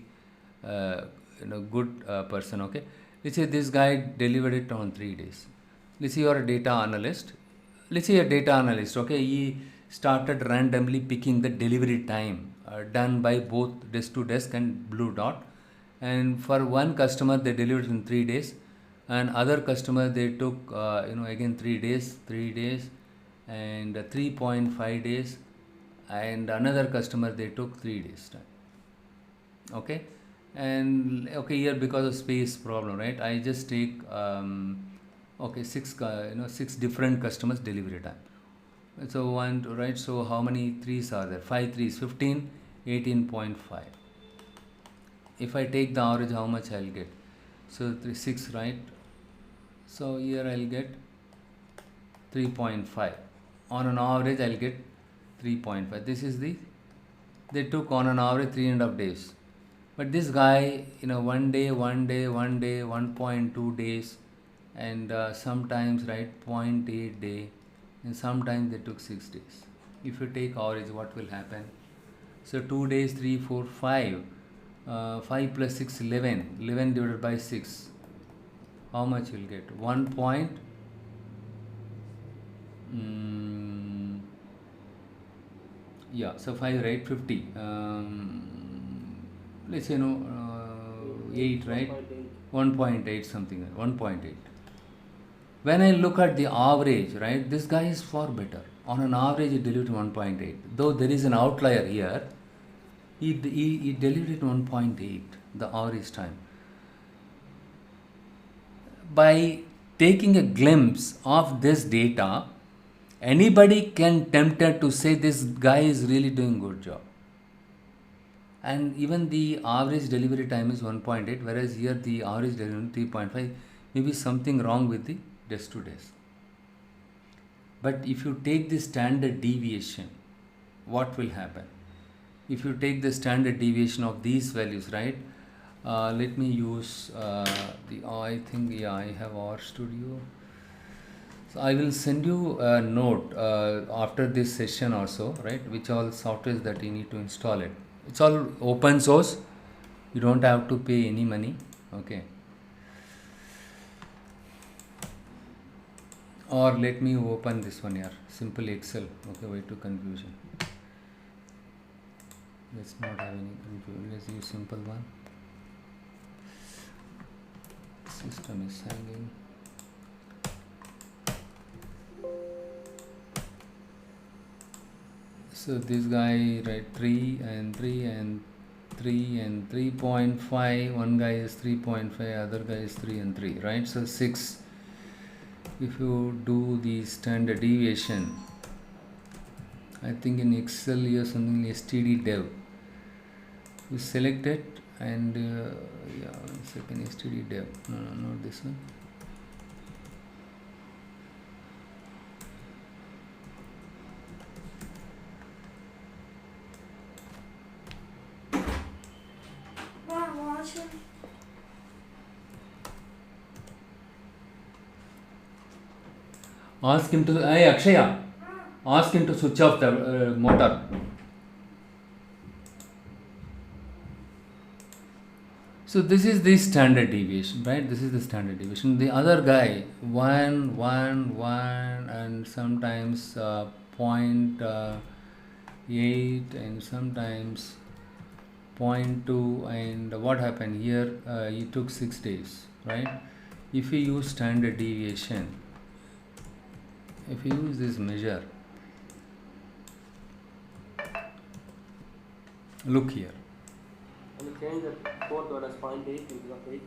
good person. Okay, let's say this guy delivered it on 3 days. Let's say you are a data analyst. Let's say a data analyst, okay, he started randomly picking the delivery time done by both desk to desk and blue dot, and for one customer they delivered in 3 days, and other customer they took again 3 days, and 3.5 days, and another customer they took 3 days time. Okay, and okay, here because of space problem, right, I just take okay, six different customers delivery time. So one, right, so how many threes are there? 5 threes, 15, 18.5. If I take the average, how much I'll get? So 6, right? So here I'll get 3.5. On an average, I'll get 3.5. This is they took on an average 3.5 days. But this guy, one day, 1.2 days, and sometimes, right, 0.8 day, and sometimes they took 6 days. If you take average, what will happen? So 2 days, 3, 4, 5. 5 plus 6, 11. 11 divided by 6. How much you'll get? 1 point. Yeah, so 5, right? 50. Let's say 8, right? 1.8 something. 1.8. When I look at the average, right, this guy is far better. On an average, he delivered 1.8. Though there is an outlier here, he delivered 1.8, the average time. By taking a glimpse of this data, anybody can tempted to say this guy is really doing good job. And even the average delivery time is 1.8, whereas here the average delivery 3.5. Maybe something wrong with the desk to desk. But if you take the standard deviation, what will happen? If you take the standard deviation of these values, right? Let me use I think, yeah, I have RStudio. So I will send you a note after this session also, right? Which all softwares that you need to install it. It's all open source. You don't have to pay any money. Okay. Or let me open this one here. Simple Excel. Okay, way to confusion. Let's not have any confusion. Let's use simple one. System is hanging. So this guy, right, 3 and 3 and 3 and 3.5. One guy is 3.5, other guy is 3 and 3, right? So 6. If you do the standard deviation, I think in Excel you have something std dev. You select it and yeah, 1 second, std dev. No, not this one. Ask him to, hey Akshaya, ask him to switch off the motor. So this is the standard deviation, right? This is the standard deviation. The other guy, 1, and sometimes 8 and sometimes 0.2. And what happened here, it took 6 days, right? If we use standard deviation, if we use this measure, look here. And you change the 4 to as 0.8 instead of 8.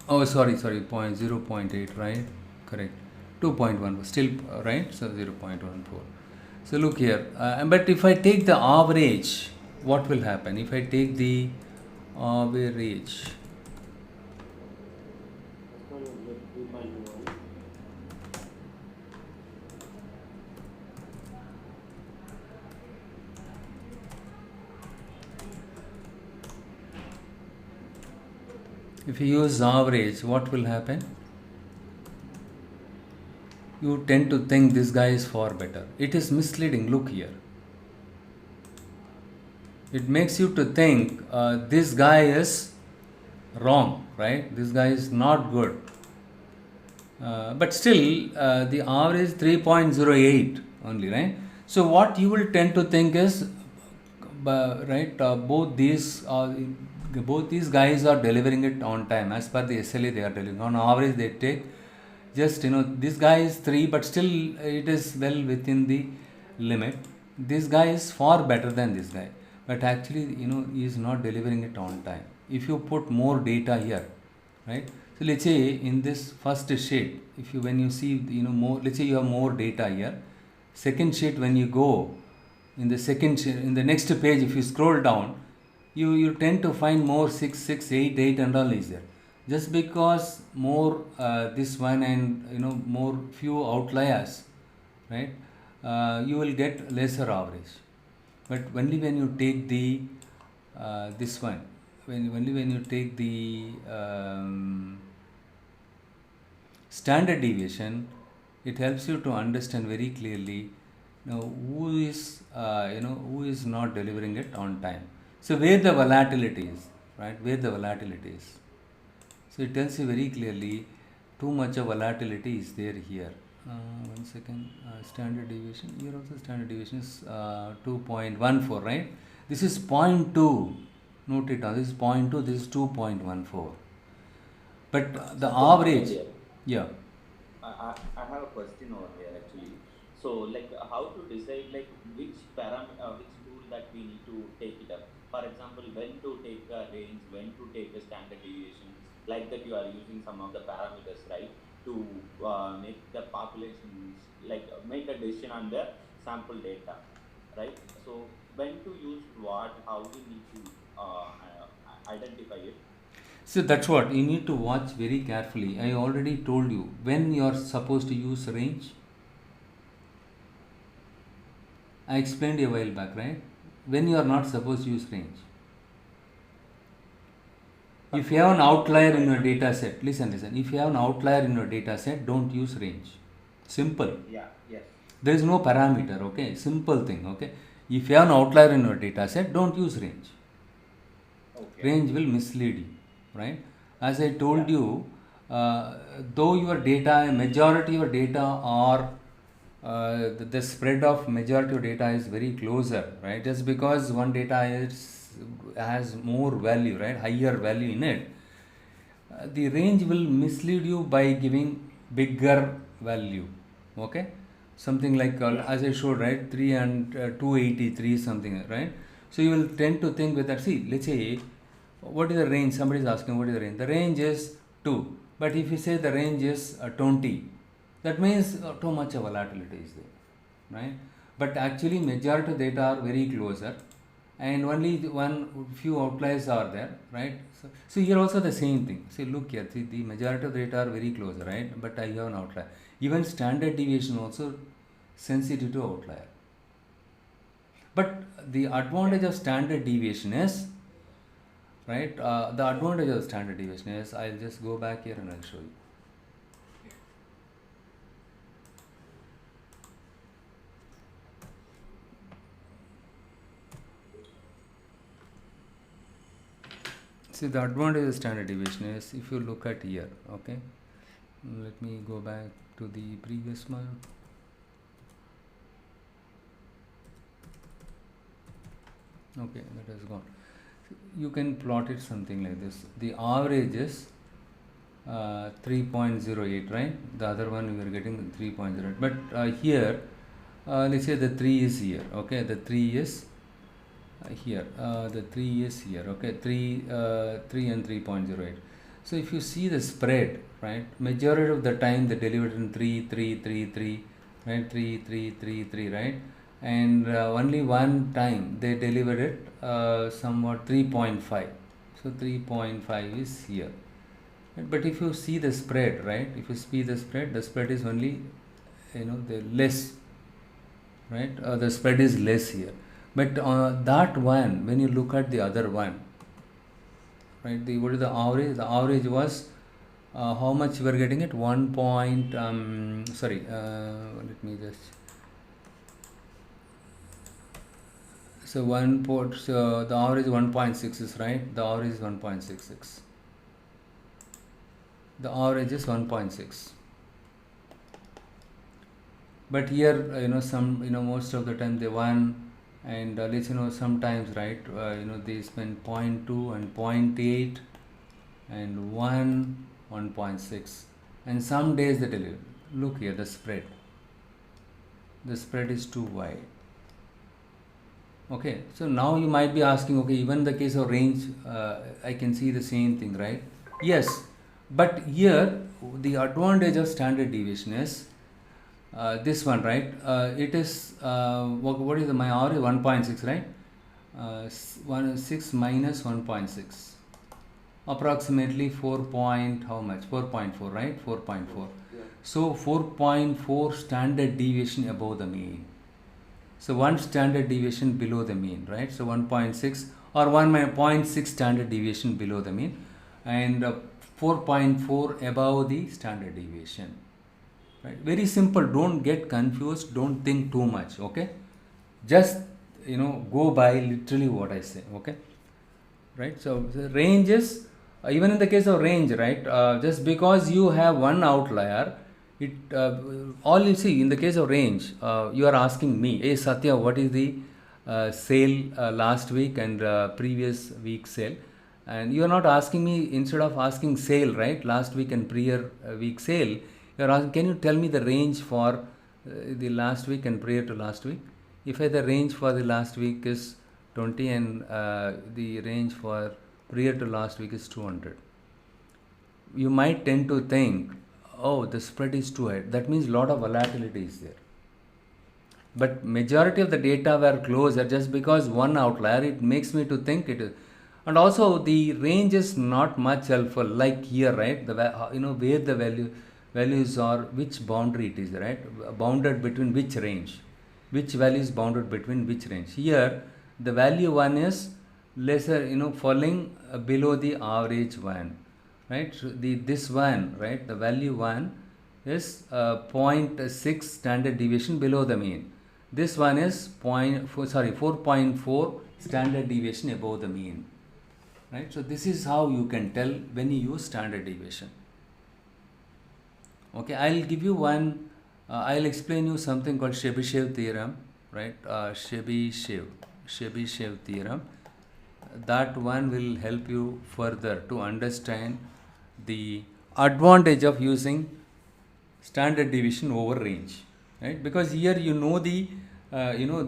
Oh, sorry, 0.8, right? Correct. 2.1 still, right? So 0.14. So look here, but if I take the average, what will happen? If I take the average, That's why you get 3.21. if you use average, what will happen? You tend to think this guy is far better. It is misleading. Look here. It makes you to think this guy is wrong, right? This guy is not good. But still, the average 3.08 only, right? So what you will tend to think is, right? Both these guys are delivering it on time as per the SLA. They are delivering on average. They take just this guy is 3, but still it is well within the limit. This guy is far better than this guy, but actually he is not delivering it on time. If you put more data here, right? So let's say in this first sheet, if you when you see more, let's say you have more data here. Second sheet, when you go in the second sheet, in the next page, if you scroll down, you tend to find more 6, 6, 8, 8 and all is there. Just because more this one and more few outliers, right? You will get lesser average. But only when you take the this one, only when you take the standard deviation, it helps you to understand very clearly who is who is not delivering it on time. So where the volatility is, right? Where the volatility is. So it tells you very clearly too much of volatility is there here. One second, standard deviation. Here also standard deviation is 2.14, right? This is 0.2. Note it down. This is 0.2. This is 2.14. But the average, yeah. I have a question over here actually. So like how to decide like which parameter, which tool that we need to take it up. For example, when to take a range, when to take a standard deviation, like that you are using some of the parameters, right, to make the populations like make a decision on the sample data, right? So when to use what, how we need to identify it. So that's what you need to watch very carefully. I already told you when you are supposed to use range. I explained a while back, right? When you are not supposed to use range. If you have an outlier in your data set, listen. If you have an outlier in your data set, don't use range. Simple. Yeah. Yes. There is no parameter, okay? Simple thing, okay? If you have an outlier in your data set, don't use range. Okay. Range will mislead you, right? As I told you, though your data, majority of your data are the spread of majority of data is very closer, right? Just because one data has more value, right? Higher value in it, the range will mislead you by giving bigger value, okay? Something like as I showed, right? 3 and 283 something, right? So you will tend to think with that. See, let's say what is the range? Somebody is asking what is the range. The range is 2, but if you say the range is 20, that means too much of volatility is there, right? But actually majority of data are very closer and only one few outliers are there, right? So here also the same thing. See, look here, see, the majority of data are very close, right? But I have an outlier. Even standard deviation also sensitive to outlier. But the advantage of standard deviation is, right? The advantage of standard deviation is, I'll just go back here and I'll show you. See, the advantage of standard deviation is, if you look at here, okay, let me go back to the previous one. Okay, that has gone. You can plot it something like this. The average is 3.08, right? The other one we are getting 3.08. But here, let's say the 3 is here. Okay, the 3 is here. The 3 is here. Okay, 3 and 3.08. So if you see the spread, right? Majority of the time they delivered in 3, 3, 3, 3, right? 3, 3, 3, 3, right? And only one time they delivered it somewhat 3.5. So 3.5 is here. Right? But if you see the spread, right? If you see the spread is only, the less, right? The spread is less here. But that one, when you look at the other one, right? What is the average? The average was how much we are getting it? 1 point. Sorry. Let me just. So so the average 1.6 is right. The average is 1.66. The average is 1.6. But here, most of the time they won, and let's sometimes, right? They spend 0.2 and 0.8 and 1.6, and some days they deliver. Look here, the spread. The spread is too wide. Okay, so now you might be asking, okay, even in the case of range, I can see the same thing, right? Yes, but here the advantage of standard deviation is this one, right? It is what is my R? 1.6, right? 6 minus 1.6, approximately 4 point how much? 4.4, right? 4.4. Yeah. So 4.4 standard deviation above the mean. So one standard deviation below the mean, right? So 1.6 or 1.6 standard deviation below the mean, and 4.4 above the standard deviation. Right? Very simple. Don't get confused. Don't think too much. Okay? Just go by literally what I say. Okay? Right? So the range is even in the case of range, right? Just because you have one outlier, it all you see in the case of range, you are asking me, hey Satya, what is the sale last week and previous week sale? And you are not asking me, instead of asking sale, right? Last week and prior week sale, you are asking, can you tell me the range for the last week and prior to last week? If the range for the last week is 20 and the range for prior to last week is 200, you might tend to think, oh, the spread is too high. That means a lot of volatility is there. But majority of the data were closer. Just because one outlier, it makes me to think it is. And also the range is not much helpful. Like here, right? The where the values are, which boundary it is, right? Bounded between which range, which value is bounded between which range. Here, the value 1 is lesser, falling below the average one, right? So this one, right? The value 1 is 0.6 standard deviation below the mean. This one is 4.4 standard deviation above the mean, right? So this is how you can tell when you use standard deviation. Okay, I'll give you one. I'll explain you something called Chebyshev theorem, right? Chebyshev theorem. That one will help you further to understand the advantage of using standard deviation over range, right? Because here the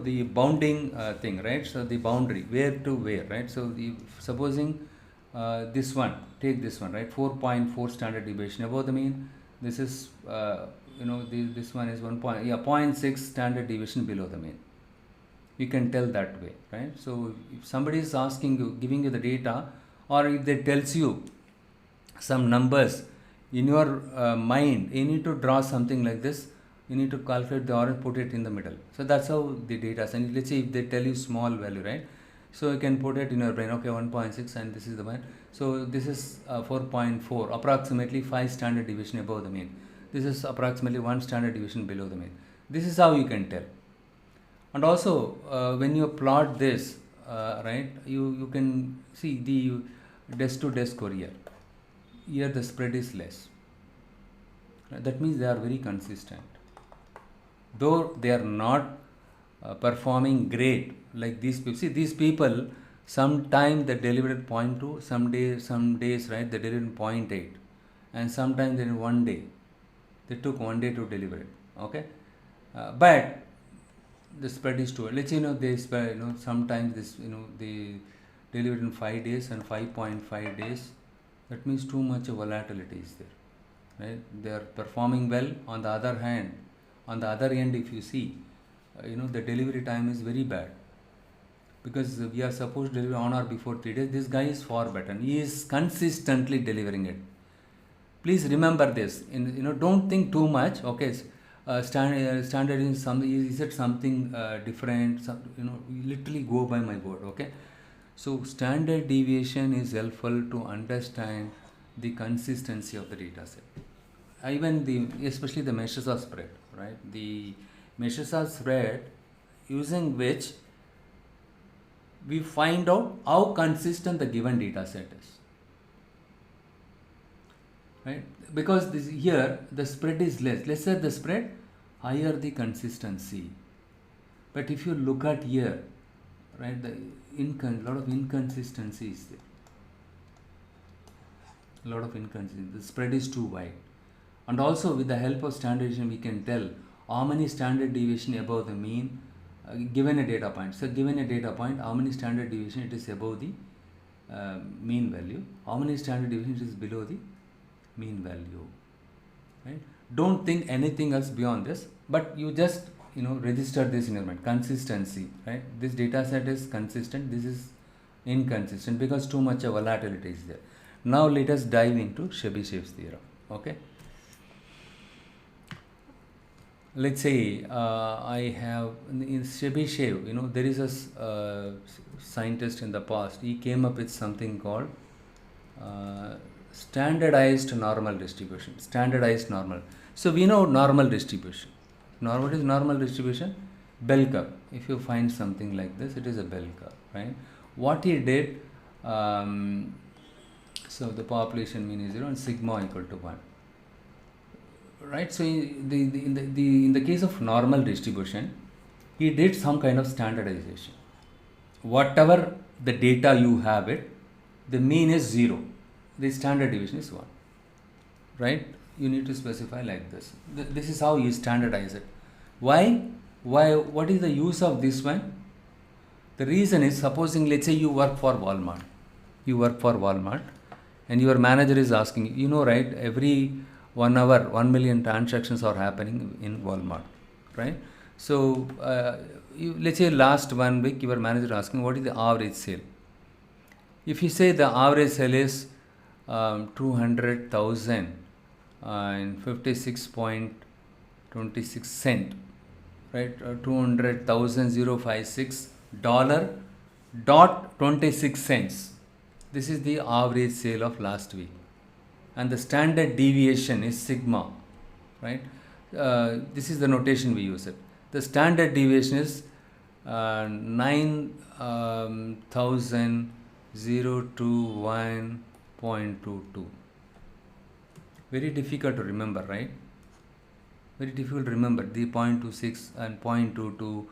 the bounding thing, right? So the boundary, where to where, right? So supposing this one, take this one, right? 4.4 standard deviation above the mean. This is this one is 0.6 standard deviation below the mean. You can tell that way, right? So if somebody is asking you, giving you the data, or if they tells you some numbers in your mind, you need to draw something like this. You need to calculate the or put it in the middle. So that's how the data is. And let's say if they tell you small value, right? So you can put it in your brain. Okay, 1.6, and this is the one. So this is 4.4, approximately 5 standard deviation above the mean. This is approximately 1 standard deviation below the mean. This is how you can tell. And also when you plot this, right, you can see the desk to desk courier. Here the spread is less. That means they are very consistent. Though they are not performing great, like these people. See, these people, sometime they delivered 0.2, some days, right, they delivered 0.8, and sometimes in one day. They took one day to deliver it. Okay, but the spread is too. Let's say, they spread, sometimes this, they delivered in 5 days and 5.5 days. That means too much volatility is there, right? They are performing well. On the other hand, on the other end, if you see, the delivery time is very bad, because we are supposed to deliver on or before 3 days. This guy is far better. He is consistently delivering it. Please remember this. Don't think too much. Okay, standard is something. Is it something different? Literally go by my word. Okay, so standard deviation is helpful to understand the consistency of the data set. Even especially the meshes are spread, right? The meshes are spread, using which we find out how consistent the given data set is. Right? Because here the spread is less. Let's say the spread, higher the consistency. But if you look at here, right, lot of inconsistency is there. A lot of inconsistency. The spread is too wide. And also, with the help of standardization, we can tell how many standard deviation above the mean given a data point. So given a data point, how many standard deviation it is above the mean value, how many standard deviation it is below the mean value, right? Don't think anything else beyond this, but you just register this in your mind. Consistency, right? This data set is consistent, this is inconsistent, because too much of volatility is there. Now let us dive into Chebyshev's theorem. Okay, let's say I have in Chebyshev, there is a scientist in the past. He came up with something called standardized normal distribution. Standardized normal. So we know normal distribution. What is normal distribution? Bell curve. If you find something like this, it is a bell curve, right? What he did, so the population mean is 0 and sigma equal to 1. Right? So in the case of normal distribution, he did some kind of standardization. Whatever the data you have it, the mean is 0. The standard deviation is 1. Right? You need to specify like this. This is how you standardize it. Why? What is the use of this one? The reason is, supposing, let's say you work for Walmart. And your manager is asking you, right, every 1 hour, 1 million transactions are happening in Walmart, right? So, let's say last 1 week, your manager is asking what is the average sale. If you say the average sale is 200,000 and 56.26 cent, right? 200,056 $.26. This is the average sale of last week, and the standard deviation is sigma, right? This is the notation we use it. The standard deviation is 9,021.22. Very difficult to remember, right? Very difficult to remember the 0.26 and 0.22.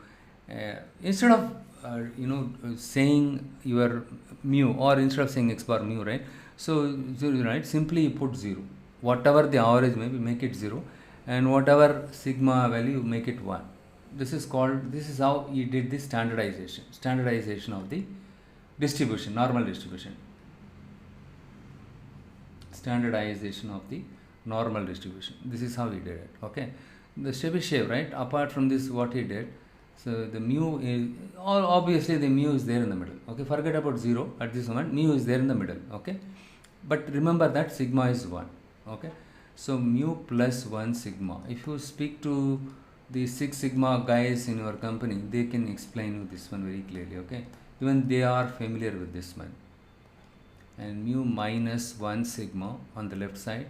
Instead of saying your mu, or instead of saying x bar mu, right? So, right, simply you put 0. Whatever the average may be, make it 0, and whatever sigma value, make it 1. This is how he did the standardization of the distribution, normal distribution. Standardization of the normal distribution. This is how he did it. Okay, the Chebyshev, right? Apart from this, what he did, so the mu is, obviously the mu is there in the middle. Okay, forget about 0 at this moment. Mu is there in the middle. Okay, but remember that sigma is 1. Okay, so mu plus 1 sigma. If you speak to the 6 sigma guys in your company, they can explain you this one very clearly. Okay, even they are familiar with this one. And mu minus 1 sigma on the left side,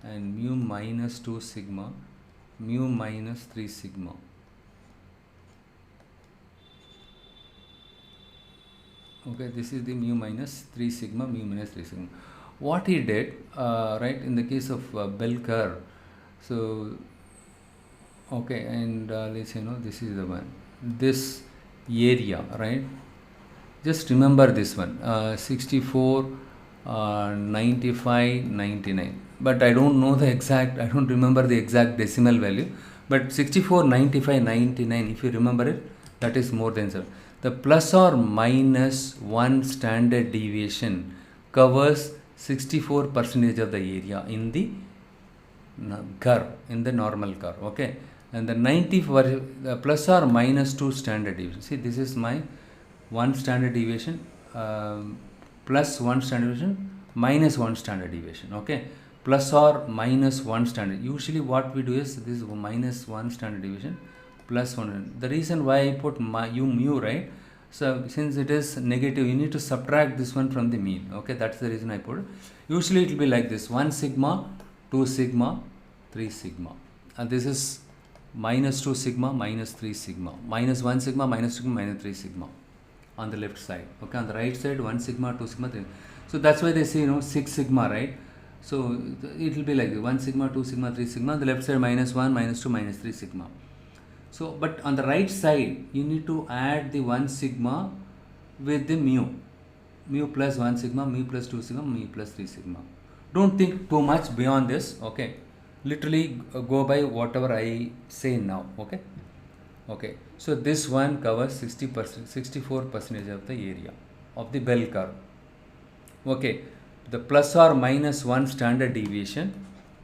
and mu minus 2 sigma, mu minus 3 sigma. Okay, this is the mu minus 3 sigma, mu minus 3 sigma. What he did, right, in the case of bell curve, so, okay, and let's say, this is the one. this area, right? Just remember this one, 64, 95, 99. But I don't know the exact, I don't remember the exact decimal value. But 64, 95, 99, if you remember it, that is more than 7. The plus or minus 1 standard deviation covers 64% of the area in the curve, in the normal curve, okay? And the 90 for the plus or minus 2 standard deviation. See, this is my 1 standard deviation, plus 1 standard deviation, minus 1 standard deviation, okay? Plus or minus 1 standard. Usually what we do is this is minus 1 standard deviation plus 1. The reason why I put mu, right? So since it is negative, you need to subtract this one from the mean, okay? That's the reason I put it. Usually it will be like this: 1 sigma, 2 sigma, 3 sigma. And this is minus 2 sigma, minus 3 sigma, minus 1 sigma, minus 2 sigma, minus 3 sigma on the left side, okay? On the right side, 1 sigma, 2 sigma, 3. So that's why they say, 6 sigma, right? So it will be like 1 sigma, 2 sigma, 3 sigma. On the left side, minus 1, minus 2, minus 3 sigma. So, but on the right side, you need to add the 1 sigma with the mu. Mu plus 1 sigma, mu plus 2 sigma, mu plus 3 sigma. Don't think too much beyond this, okay? Literally go by whatever I say now, okay? Okay. So this one covers 60%, 64% of the area of the bell curve. Okay. The plus or minus 1 standard deviation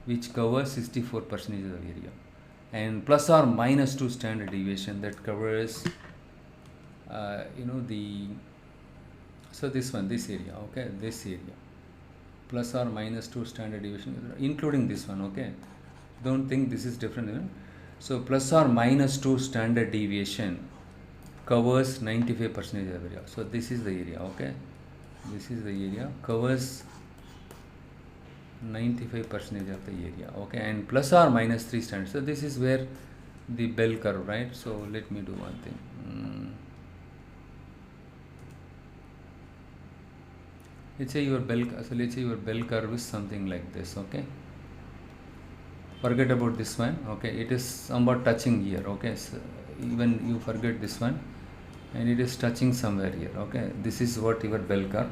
which covers 64% of the area, and plus or minus 2 standard deviation that covers so this one, this area, okay, this area, plus or minus 2 standard deviation including this one, okay? Don't think this is different. So plus or minus 2 standard deviation covers 95% of the area. So this is the area, okay? This is the area, covers 95% of the area, okay? And plus or minus 3 standard. So this is where the bell curve, right? So let me do one thing. Let's say your bell curve is something like this, okay? Forget about this one, okay? It is somewhat touching here, okay? So even you forget this one, and it is touching somewhere here, okay? This is what your bell curve,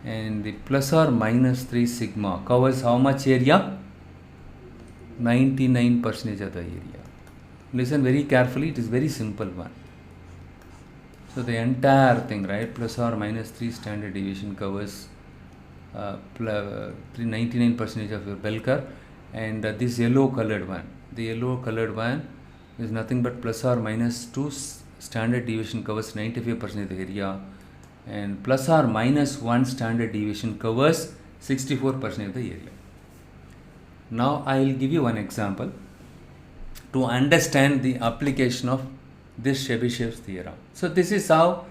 and the plus or minus 3 sigma covers how much area? 99% of the area. Listen very carefully, it is very simple one. So the entire thing, right, plus or minus 3 standard deviation covers 99% of your bell curve. And this yellow colored one, the yellow colored one is nothing but plus or minus 2 standard deviation covers 95% of the area, and plus or minus 1 standard deviation covers 64% of the area. Now I will give you one example to understand the application of this Chebyshev's theorem. So this is how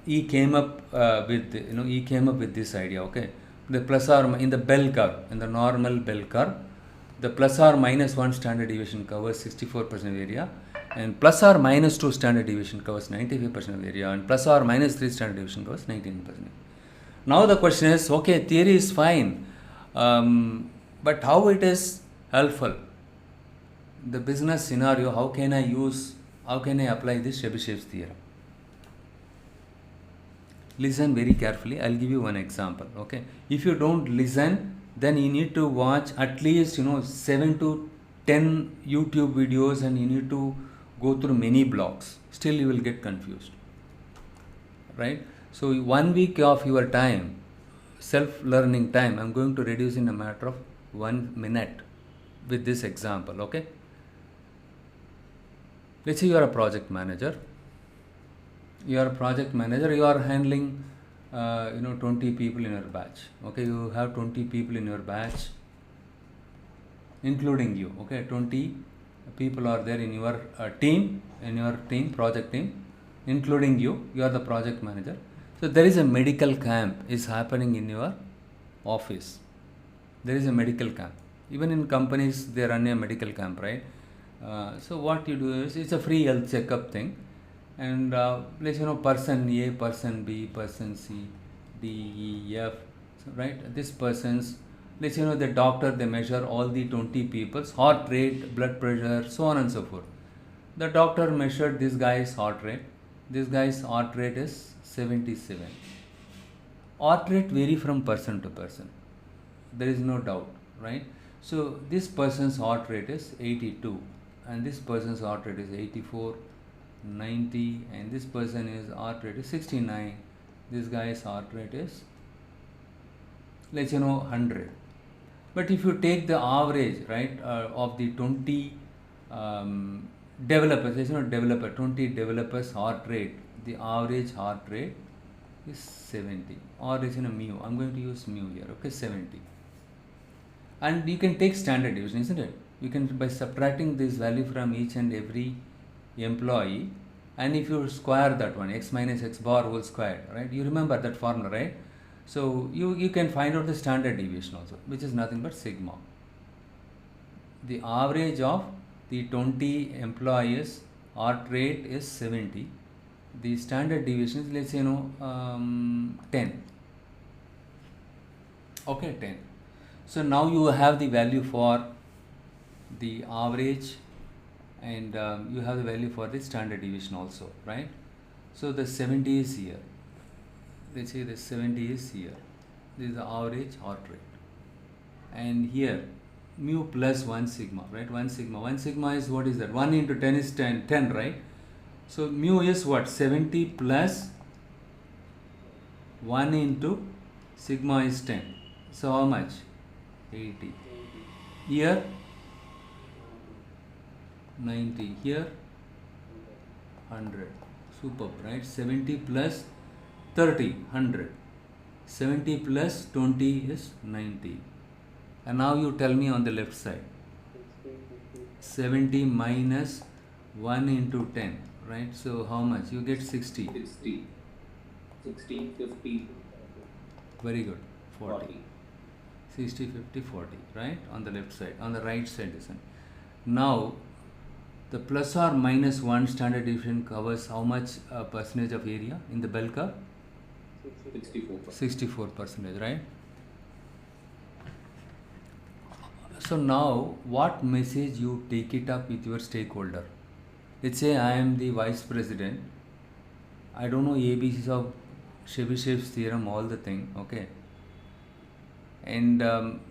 he came up with this idea, okay? The plus or in the bell curve, in the normal bell curve, the plus or minus 1 standard deviation covers 64% of the area, and plus or minus 2 standard deviation covers 95% of the area, and plus or minus 3 standard deviation covers 19%. Now the question is, okay, theory is fine, but how it is helpful? The business scenario, how can I apply this Chebyshev's theorem? Listen very carefully. I'll give you one example, okay? If you don't listen, then you need to watch at least 7 to 10 YouTube videos, and you need to go through many blogs. Still you will get confused, right? So 1 week of your time, self-learning time, I'm going to reduce in a matter of 1 minute with this example, okay? Let's say you are a project manager. You are handling 20 people in your batch, okay? You have 20 people in your batch, including you, okay? 20 people are there in your project team, including you. You are the project manager. So there is a medical camp is happening in your office. There is a medical camp. Even in companies, they run a medical camp, right? So what you do is, it's a free health checkup thing. And let's person A, person B, person C, D, E, F, so, right? This person's, let's the doctor, they measure all the 20 people's heart rate, blood pressure, so on and so forth. The doctor measured this guy's heart rate. This guy's heart rate is 77. Heart rate vary from person to person. There is no doubt, right? So this person's heart rate is 82 and this person's heart rate is 84, 90, and this person is heart rate is 69. This guy's heart rate is, let's 100. But if you take the average, right, of the 20 developers, let's 20 developers heart rate, the average heart rate is 70, or is mu. I'm going to use mu here, okay, 70. And you can take standard deviation, isn't it? You can, by subtracting this value from each and every employee, and if you square that one, x minus x bar whole squared, right? You remember that formula, right? So you can find out the standard deviation also, which is nothing but sigma. The average of the 20 employees heart rate is 70. The standard deviation is, let's say 10. Okay, 10. So now you have the value for the average, and you have the value for the standard deviation also, right? So the 70 is here. Let's say the 70 is here. This is the average heart rate. And here mu plus 1 sigma, right? 1 sigma is, what is that? 1 into 10 is 10, right? So mu is what? 70 plus 1 into sigma is 10. So how much? 80. Here 90. Here 100. Superb, right? 70 plus 30, 100. 70 plus 20 is 90. And now you tell me on the left side. 70 minus 1 into 10, right? So how much? You get 60. 60. 60, 50. Very good. 40. 60, 50, 40, right? On the left side. On the right side, isn't. Now, the plus or minus 1 standard deviation covers how much percentage of area in the bell curve? 64%. 64%, right? So now, what message you take it up with your stakeholder? Let's say I am the vice president. I don't know ABCs of Chebyshev's theorem, all the thing, okay? And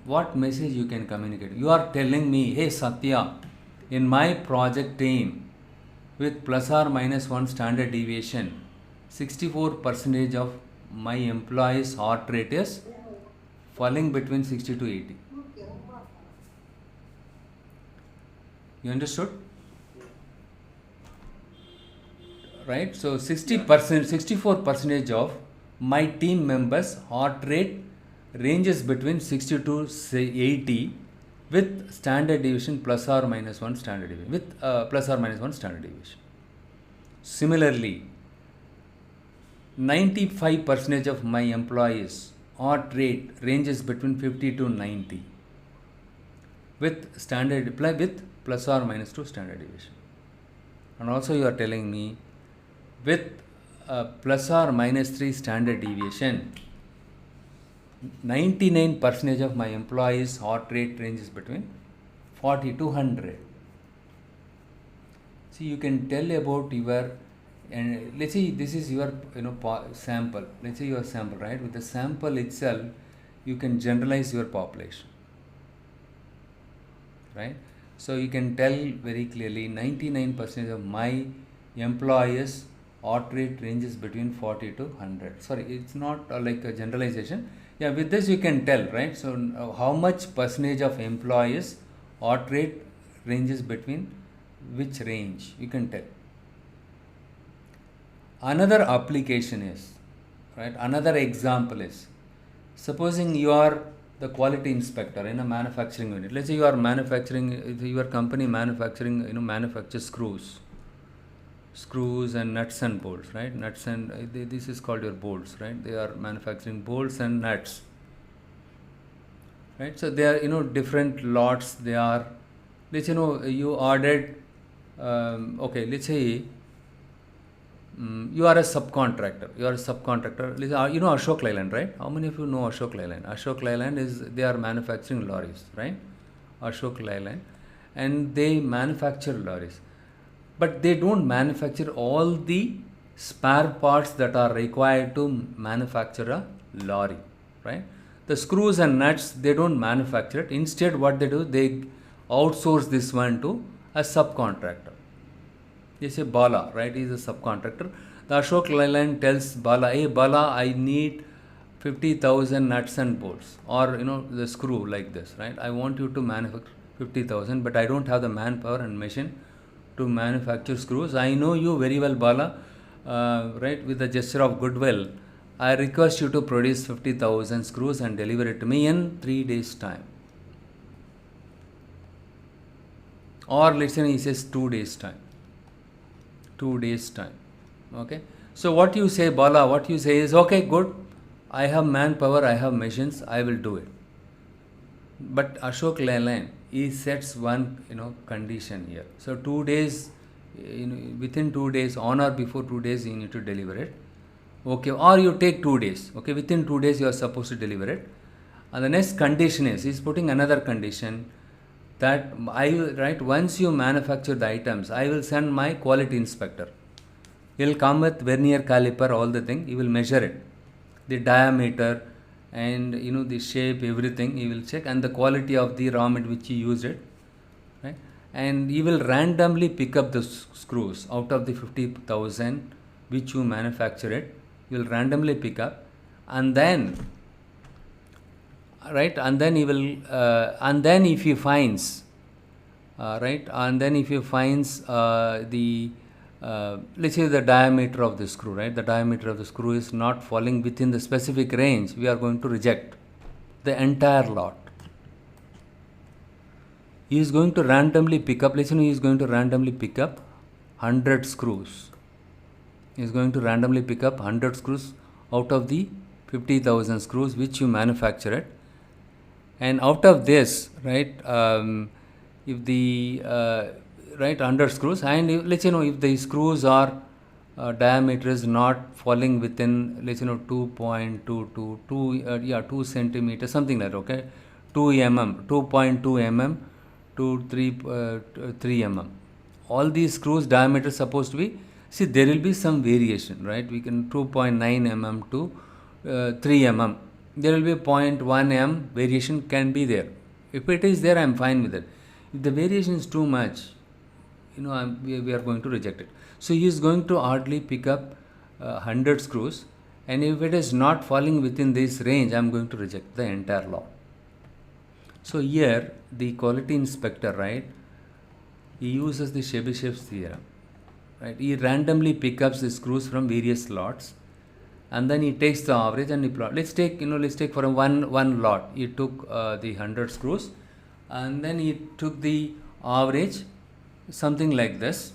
what message you can communicate? You are telling me, hey Satya, in my project team, with plus or minus 1 standard deviation, 64% of my employees' heart rate is falling between 60 to 80. You understood? Right? So 64% of my team members' heart rate ranges between 60 to say 80 with standard deviation plus or minus 1 standard deviation, with plus or minus 1 standard deviation. Similarly, 95% of my employees' heart rate ranges between 50 to 90 with standard with plus or minus 2 standard deviation. And also you are telling me with plus or minus 3 standard deviation, 99% of my employees' heart rate ranges between 40 to 100. See, you can tell about your, and let's say this is your sample. Let's say your sample, right? With the sample itself, you can generalize your population, right? So you can tell very clearly 99% of my employees' heart rate ranges between 40 to 100. Sorry, it's not like a generalization. Yeah, with this you can tell, right? So how much percentage of employees' heart rate ranges between which range, you can tell. Another application is, right? Another example is, supposing you are the quality inspector in a manufacturing unit. Let's say you are manufacturing, your company manufacturing, manufactures screws and nuts and bolts, right? Nuts and this is called your bolts, right? They are manufacturing bolts and nuts, right? So they are different lots. They are, let's you ordered. Okay, let's say you are a subcontractor. Let's say, Ashok Leyland, right? How many of you know Ashok Leyland? Ashok Leyland they are manufacturing lorries, right? Ashok Leyland, and they manufacture lorries. but they don't manufacture all the spare parts that are required to manufacture a lorry, right? The screws and nuts, they don't manufacture it. Instead, what they do, they outsource this one to a subcontractor. They say Bala, right? He's a subcontractor. The Ashok Leyland tells Bala, hey Bala, I need 50,000 nuts and bolts, or the screw like this, right? I want you to manufacture 50,000, but I don't have the manpower and machine to manufacture screws. I know you very well, Bala, right? With a gesture of goodwill, I request you to produce 50,000 screws and deliver it to me in 3 days' time. Or let's say he says 2 days' time. 2 days' time. Okay. So what you say, Bala, what you say is, okay, good. I have manpower, I have machines, I will do it. But Ashok Leyland, he sets one condition here. So 2 days, within 2 days, on or before 2 days, you need to deliver it. Okay, or you take 2 days. Okay, within 2 days you are supposed to deliver it. And the next condition is, he's putting another condition that once you manufacture the items, I will send my quality inspector. He'll come with vernier caliper, all the thing. He will measure it, the diameter, and the shape, everything. He will check, and the quality of the raw material which he used it, right? And he will randomly pick up the screws out of the 50,000 which you manufacture it. He will randomly pick up, and then and then he will and then if he finds the let's say the diameter of the screw, right? The diameter of the screw is not falling within the specific range, we are going to reject the entire lot. He is going to randomly pick up, listen, he is going to randomly pick up 100 screws. He is going to randomly pick up 100 screws out of the 50,000 screws which you manufacture it. And out of this, if the 100 screws, and let's if the screws are diameter is not falling within 2.2 to 2 centimeters, something like that, okay, 2 mm, 2.2 mm to 3 mm. All these screws diameter is supposed to be, see, there will be some variation, right? We can 2.9 mm to 3 mm. There will be 0.1 m variation can be there. If it is there, I am fine with it. If the variation is too much, we are going to reject it. So he is going to hardly pick up 100 screws, and if it is not falling within this range, I am going to reject the entire lot. So here the quality inspector, right, he uses the Chebyshev's theorem, right? He randomly picks up the screws from various lots, and then he takes the average and he plot. Let's take for one lot, he took the 100 screws, and then he took the average, something like this,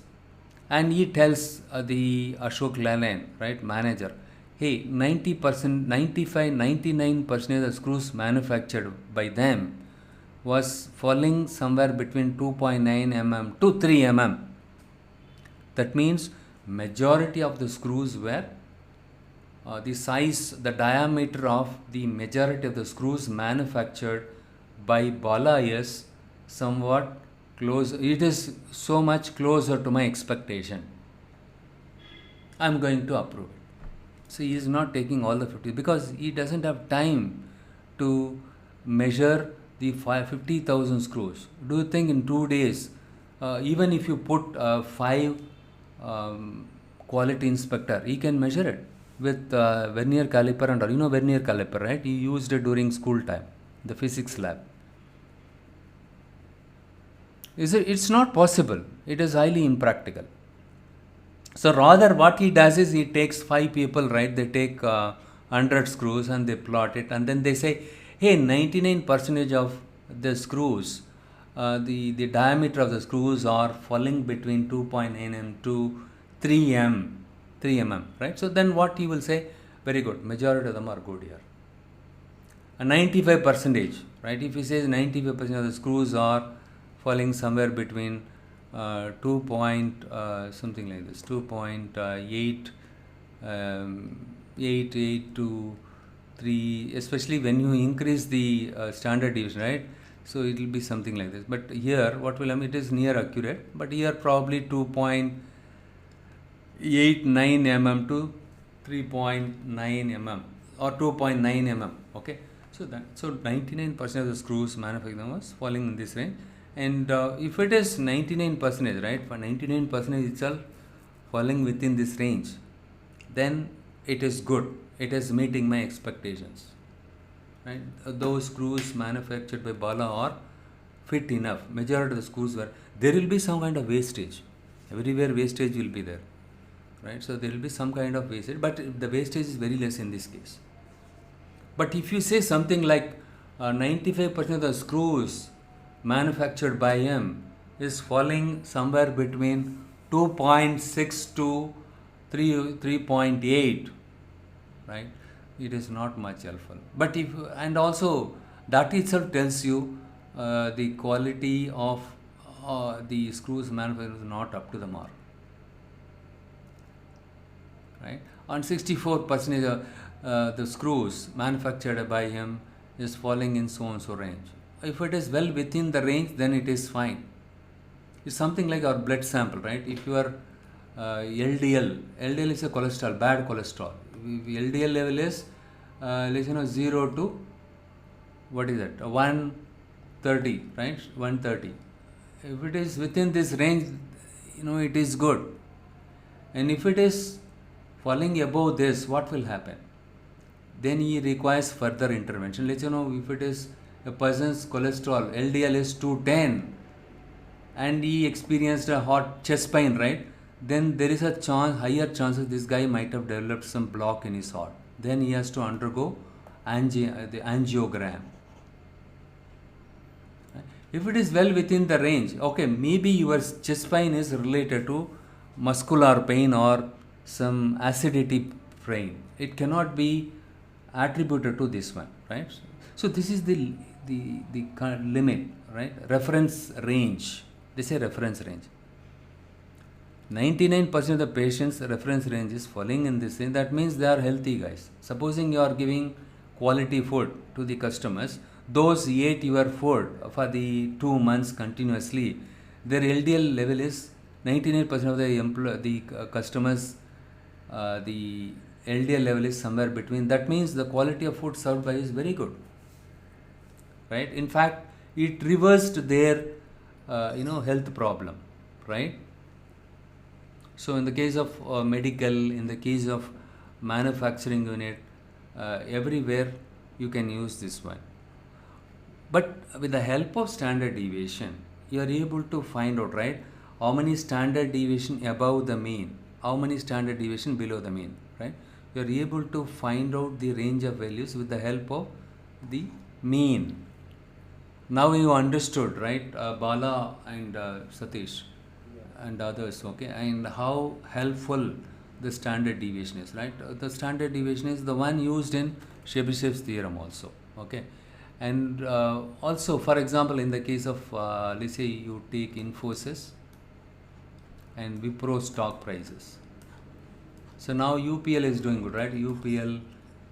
and he tells the Ashok Leyland, right, manager, hey, 90%, 95, 99% of the screws manufactured by them was falling somewhere between 2.9 mm to 3 mm. That means majority of the screws were the size, the diameter of the majority of the screws manufactured by Bala is somewhat close. It is so much closer to my expectation. I am going to approve it. So he is not taking all the 50 because he doesn't have time to measure the 50,000 screws. Do you think in 2 days, even if you put 5 quality inspector, he can measure it with vernier caliper and all? Vernier caliper, right? He used it during school time, the physics lab. It's not possible. It is highly impractical. So rather what he does is he takes 5 people, right? They take 100 screws and they plot it, and then they say, hey, 99% of the screws, the diameter of the screws are falling between 2.9 mm to 3 mm, right? So then what he will say, very good, majority of them are good here. A 95%, right? If he says 95% of the screws are falling somewhere between 2.8 to 3, especially when you increase the standard deviation, right? So it will be something like this. But here, what will happen? It is near accurate, but here probably 2.89 mm to 3.9 mm or 2.9 mm. Okay, so 99% of the screws manufactured was falling in this range. And if it is 99%, right, for 99% itself falling within this range, then it is good. It is meeting my expectations. Right? Those screws manufactured by Bala are fit enough. Majority of the screws were. There will be some kind of wastage. Everywhere wastage will be there. Right? So there will be some kind of wastage, but the wastage is very less in this case. But if you say something like 95% of the screws manufactured by him is falling somewhere between 2.6 to 3.8, right? It is not much helpful. But if, and also that itself tells you the quality of the screws manufactured is not up to the mark, right? On 64%, the screws manufactured by him is falling in so and so range. If it is well within the range, then it is fine. It's something like our blood sample, right? If your LDL is a cholesterol, bad cholesterol. LDL level is 0 to, what is it, 130, right? 130. If it is within this range, it is good. And if it is falling above this, what will happen? Then he requires further intervention. Let's if it is a person's cholesterol, LDL is 210, and he experienced a hot chest pain, right? Then there is a higher chances this guy might have developed some block in his heart. Then he has to undergo the angiogram. If it is well within the range, okay, maybe your chest pain is related to muscular pain or some acidity pain. It cannot be attributed to this one, right? So this is the limit, right? Reference range. They say reference range. 99% of the patients' reference range is falling in this range. That means they are healthy guys. Supposing you are giving quality food to the customers, those ate your food for the 2 months continuously, their LDL level is 99% of the customers, the LDL level is somewhere between. That means the quality of food served by is very good, right? In fact, it reversed their health problem, right? So in the case of medical, in the case of manufacturing unit, everywhere you can use this one. But with the help of standard deviation, you are able to find out, right, how many standard deviation above the mean, how many standard deviation below the mean, right? You are able to find out the range of values with the help of the mean. Now you understood, right, Bala and Satish and others, okay, and how helpful the standard deviation is, right? The standard deviation is the one used in Chebyshev's theorem also, okay. And also, for example, in the case of, let's say you take Infosys and Wipro stock prices. So now UPL is doing good, right? UPL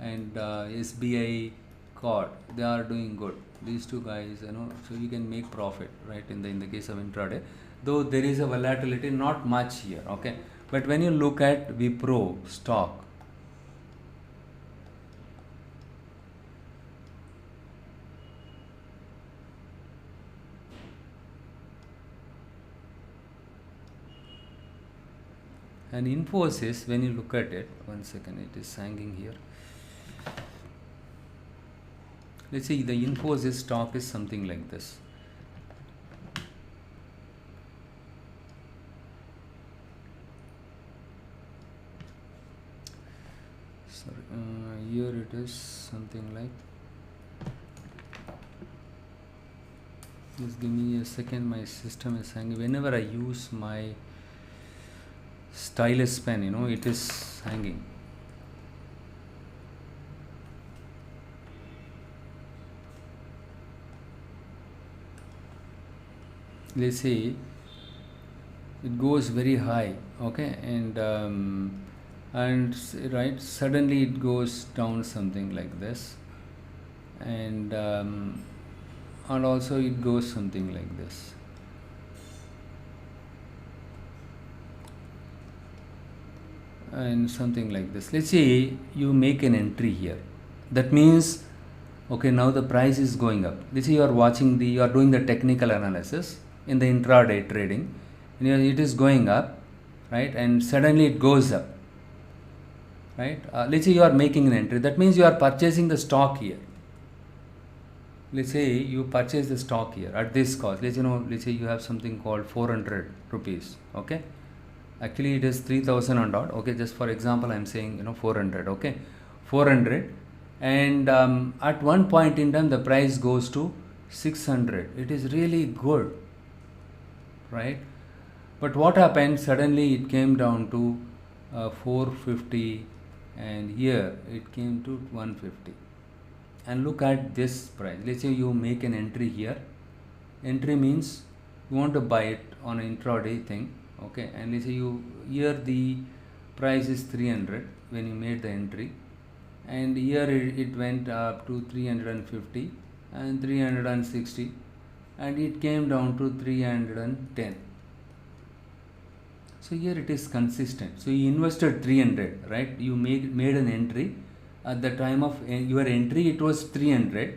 and SBI Card, they are doing good. These two guys, so you can make profit, right? In the case of intraday, though there is a volatility, not much here, okay. But when you look at Wipro stock, and Infosys, when you look at it, one second, it is hanging here. Let's say the Infosys stock is something like this. Sorry, here it is something like. Just give me a second. My system is hanging. Whenever I use my stylus pen, it is hanging. Let's say it goes very high, okay, and right, suddenly it goes down something like this, and and also it goes something like this. And something like this. Let's say you make an entry here. That means, okay, now the price is going up. Let's say you are doing the technical analysis in the intraday trading, and it is going up, right? And suddenly it goes up, right? Let's say you are making an entry. That means you are purchasing the stock here. Let's say you purchase the stock here at this cost. Let's say you have something called 400 rupees. Okay, actually it is 3000 and odd. Okay, just for example, I'm saying 400. Okay, 400, and at one point in time the price goes to 600. It is really good, right? But what happened? Suddenly it came down to 450, and here it came to 150. And look at this price. Let's say you make an entry here. Entry means you want to buy it on an intraday thing. Okay, and let's say here the price is 300 when you made the entry, and here it went up to 350 and 360, and it came down to 310. So here it is consistent. So you invested 300, right? You made an entry. At the time of your entry it was 300,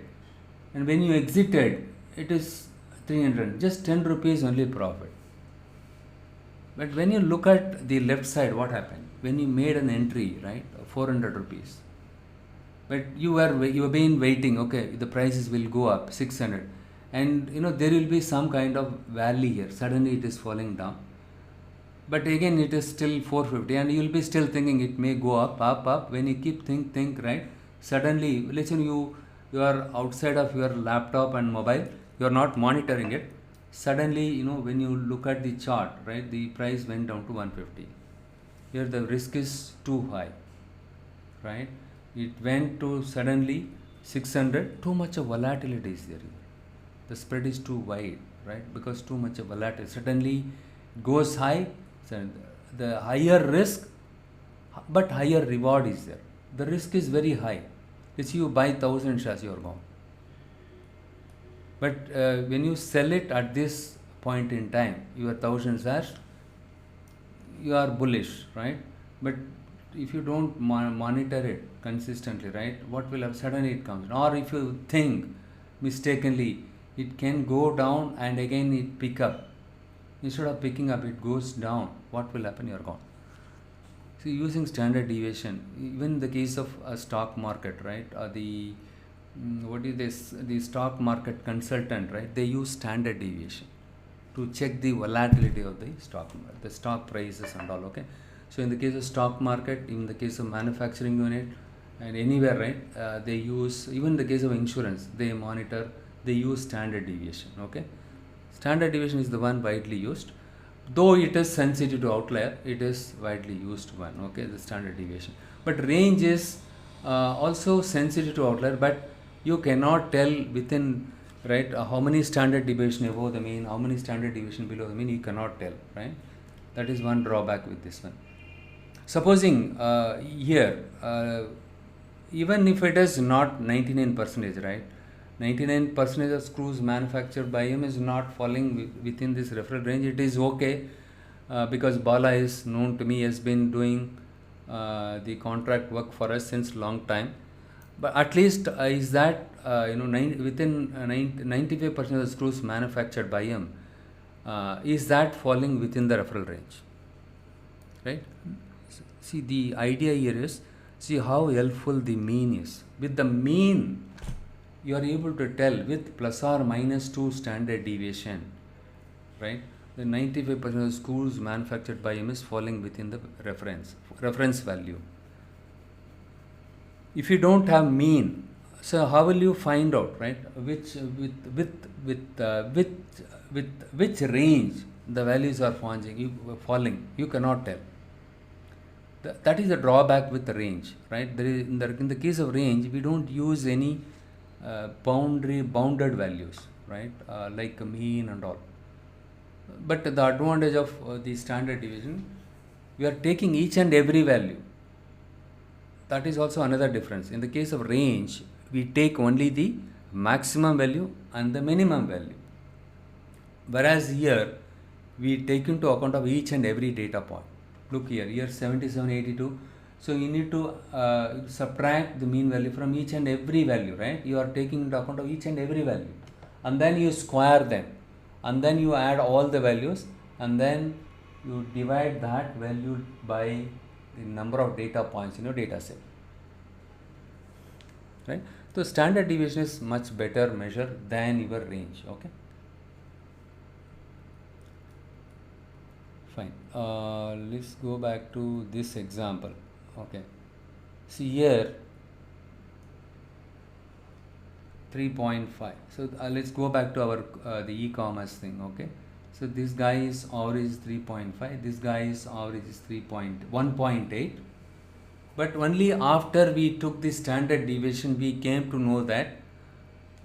and when you exited it is 300, just 10 rupees only profit. But when you look at the left side, what happened? When you made an entry, right, 400 rupees, but you have been waiting, okay, the prices will go up 600, and there will be some kind of valley here, suddenly it is falling down, but again it is still 450, and you will be still thinking it may go up. When you keep think, right, suddenly let's say you are outside of your laptop and mobile, you are not monitoring it, suddenly when you look at the chart, right, the price went down to 150. Here the risk is too high, right? It went to suddenly 600. Too much of volatility is there. The spread is too wide, right? Because too much of volatility. Suddenly goes high. So the higher risk, but higher reward is there. The risk is very high. Let's say you buy 1000 shares, you are gone. But when you sell it at this point in time, your 1000 shares, you are bullish, right? But if you don't monitor it consistently, right, what will happen? Suddenly it comes. Or if you think mistakenly, it can go down and again it pick up. Instead of picking up, it goes down. What will happen? You are gone. See, using standard deviation, even in the case of a stock market, right, the stock market consultant, right, they use standard deviation to check the volatility of the stock prices and all. Okay, so in the case of stock market, in the case of manufacturing unit, and anywhere, right, they use, even in the case of insurance, they use standard deviation. Okay, standard deviation is the one widely used, though it is sensitive to outlier, it is widely used one. Okay, the standard deviation. But range is also sensitive to outlier, but you cannot tell within, right, how many standard deviation above the mean, how many standard deviation below the mean, you cannot tell, right? That is one drawback with this one. Supposing here, even if it is not 99%, right, 99% of screws manufactured by him is not falling within this referral range, it is okay, because Bala is known to me, has been doing the contract work for us since long time. But at least is that within 95% of the screws manufactured by him, is that falling within the referral range, right? See, the idea here is, see how helpful the mean is. With the mean, you are able to tell with plus or minus 2 standard deviation, right, the 95% of the screws manufactured by him is falling within the reference value. If you don't have mean, so how will you find out, right, which which range the values are falling? You cannot tell. That is a drawback with the range, right? In the case of range, we don't use any bounded values, right, like a mean and all. But the advantage of the standard deviation, we are taking each and every value. That is also another difference. In the case of range, we take only the maximum value and the minimum value. Whereas here we take into account of each and every data point. Look here 7782. So you need to subtract the mean value from each and every value, right? You are taking into account of each and every value, and then you square them, and then you add all the values, and then you divide that value by the number of data points in your data set, right? So standard deviation is much better measure than your range. Okay, fine. Let's go back to this example. Okay, see here 3.5. So let's go back to our the e-commerce thing. Okay, so this guy's average is 3.5, this guy's average is 1.8, but only after we took the standard deviation we came to know that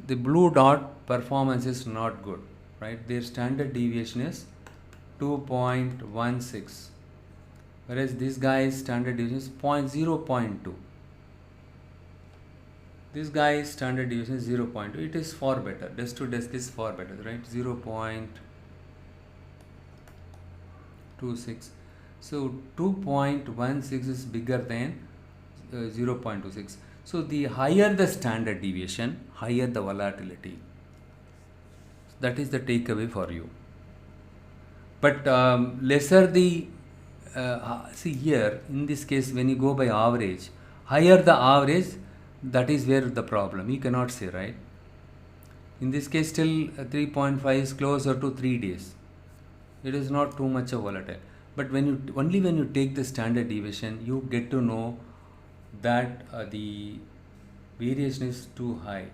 the blue dot performance is not good, right? Their standard deviation is 2.16, whereas this guy's standard deviation is 0.2. This guy's standard deviation is 0.2. It is far better. Desk to desk is far better, right? 0.26. So 2.16 is bigger than 0.26. So the higher the standard deviation, higher the volatility. That is the takeaway for you. But lesser the see here in this case, when you go by average, higher the average, that is where the problem. You cannot say, right? In this case, still 3.5 is closer to 3 days. It is not too much of volatile. But when you take the standard deviation, you get to know that the variation is too high,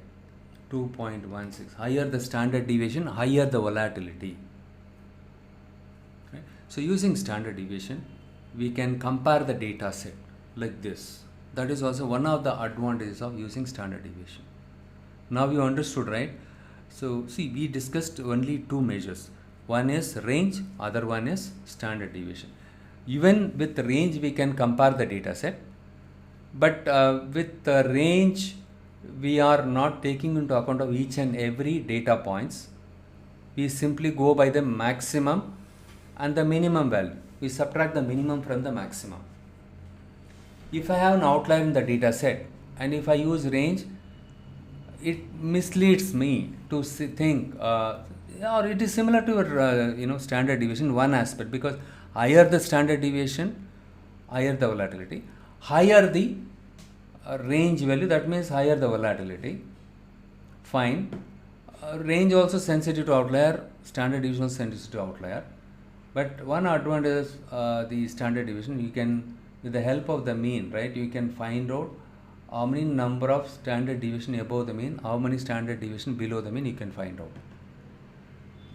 2.16. Higher the standard deviation, higher the volatility. Right? So using standard deviation, we can compare the data set like this. That is also one of the advantages of using standard deviation. Now you understood, right? So see, we discussed only two measures. One is range, other one is standard deviation. Even with range, we can compare the data set. But with the range, we are not taking into account of each and every data points. We simply go by the maximum and the minimum value. We subtract the minimum from the maximum. If I have an outlier in the data set and if I use range, it misleads me to think, or it is similar to your standard deviation, one aspect, because higher the standard deviation, higher the volatility, higher the range value, that means higher the volatility. Fine. Range also sensitive to outlier, standard deviation also sensitive to outlier. But one advantage is the standard deviation, you can, with the help of the mean, right, you can find out how many number of standard deviation above the mean, how many standard deviation below the mean, you can find out.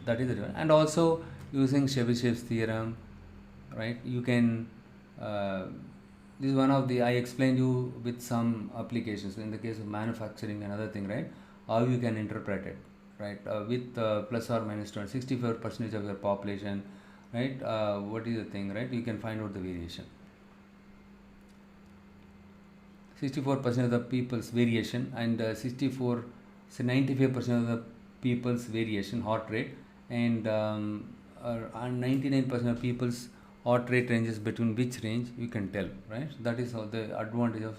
That is the difference. And also using Chebyshev's theorem, right, you can, this is one of the, I explained you with some applications. In the case of manufacturing, another thing, right, how you can interpret it, right, with plus or minus 64% of your population, right, what is the thing, right, you can find out the variation. 64% of the people's variation and 95% of the people's variation, heart rate, and 99% of people's heart rate ranges between which range, you can tell, right? That is all the advantage of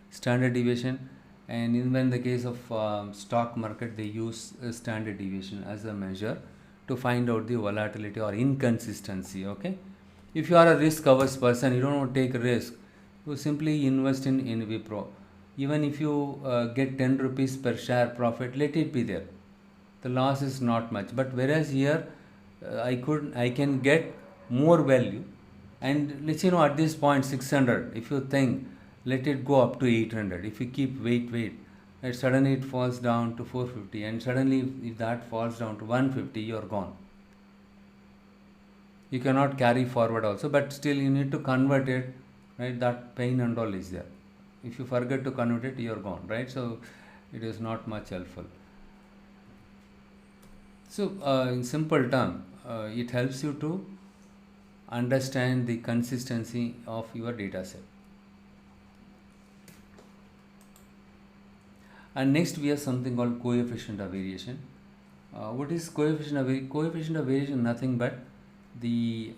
standard deviation. And even in the case of stock market, they use standard deviation as a measure to find out the volatility or inconsistency. Okay, if you are a risk averse person, you don't want to take a risk, you simply invest in Wipro. Even if you get 10 rupees per share profit, let it be there. The loss is not much. But whereas here, I can get more value, and let's say at this point 600. If you think, let it go up to 800. If you keep wait, and suddenly it falls down to 450, and suddenly if that falls down to 150, you are gone. You cannot carry forward also, but still you need to convert it. Right, that pain and all is there. If you forget to convert it, you are gone, right? So it is not much helpful. So in simple term, it helps you to understand the consistency of your data set. And next we have something called coefficient of variation. What is coefficient of variation? Coefficient of variation nothing but the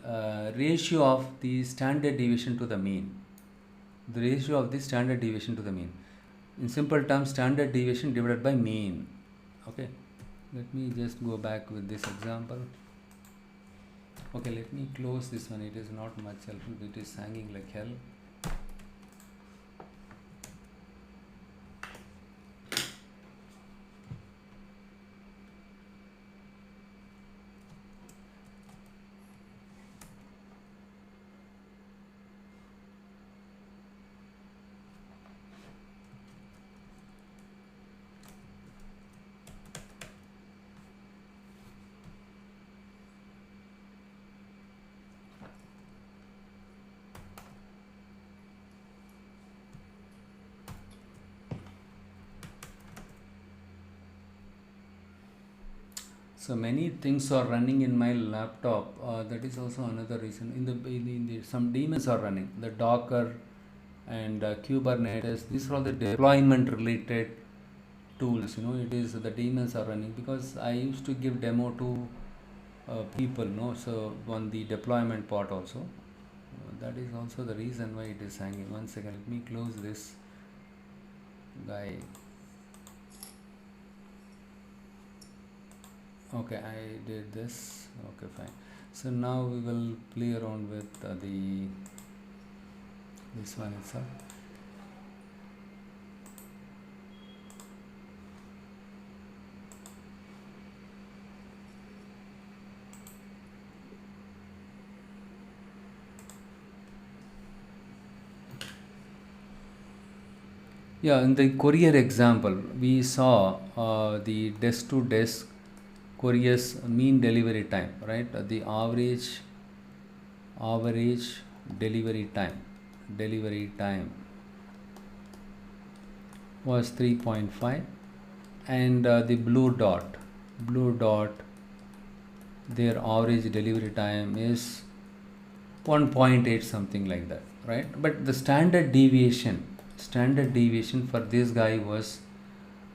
ratio of the standard deviation to the mean. The ratio of the standard deviation to the mean. In simple terms, standard deviation divided by mean. Okay, let me just go back with this example. Okay, let me close this one. It is not much helpful. It is hanging like hell. So many things are running in my laptop. That is also another reason. In the some daemons are running. The Docker and Kubernetes. These are all the deployment related tools. It is the daemons are running because I used to give demo to people. No, so on the deployment part also. That is also the reason why it is hanging. One second. Let me close this guy. Okay, I did this. Okay, fine. So now we will play around with this one itself. Yeah, in the courier example, we saw the desk to desk courier's mean delivery time, right? The average delivery time was 3.5, and the blue dot, their average delivery time is 1.8, something like that, right? But the standard deviation for this guy was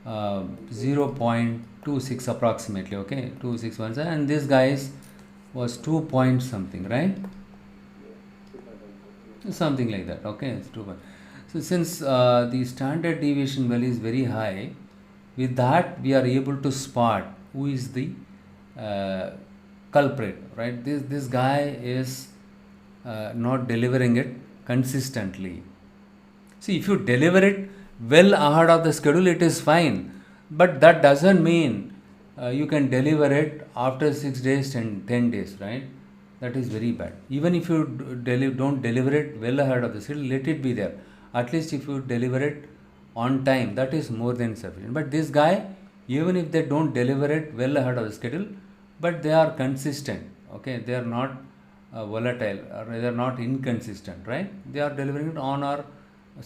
0.26 approximately. Okay, 2617, and this guy's was 2 point something, right? Something like that. Okay, it's 2 point. So since the standard deviation value is very high, with that we are able to spot who is the culprit, right? This guy is not delivering it consistently. See, if you deliver it well ahead of the schedule, it is fine. But that doesn't mean you can deliver it after 6 days and 10 days, right? That is very bad. Even if you don't deliver it well ahead of the schedule, let it be there. At least if you deliver it on time, that is more than sufficient. But this guy, even if they don't deliver it well ahead of the schedule, but they are consistent, okay? They are not volatile, or they are not inconsistent, right? They are delivering it on or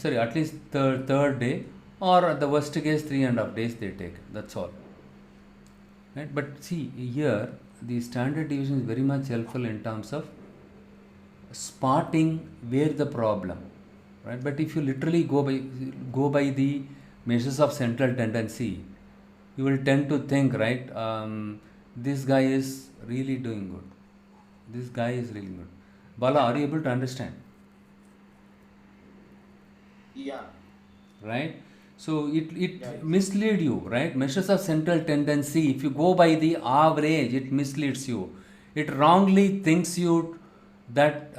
at least third day, or at the worst case 3.5 days they take. That's all, right? But see here, the standard deviation is very much helpful in terms of spotting where the problem, right? But if you literally go by the measures of central tendency, you will tend to think, right, this guy is really doing good. Bala, are you able to understand? Yeah. Right? So it Yeah. mislead you, right? Measures of central tendency, if you go by the average, it misleads you. It wrongly thinks you that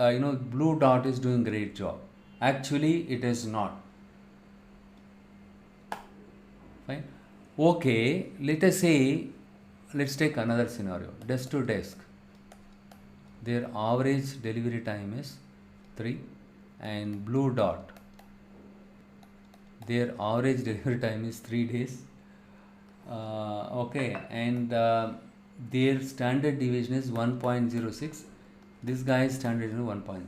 blue dot is doing great job. Actually, it is not. Fine. Okay, let's take another scenario. Desk to desk, their average delivery time is 3, and blue dot, their average delivery time is 3 days. Okay, and their standard deviation is 1.06. This guy's standard deviation is 1.06.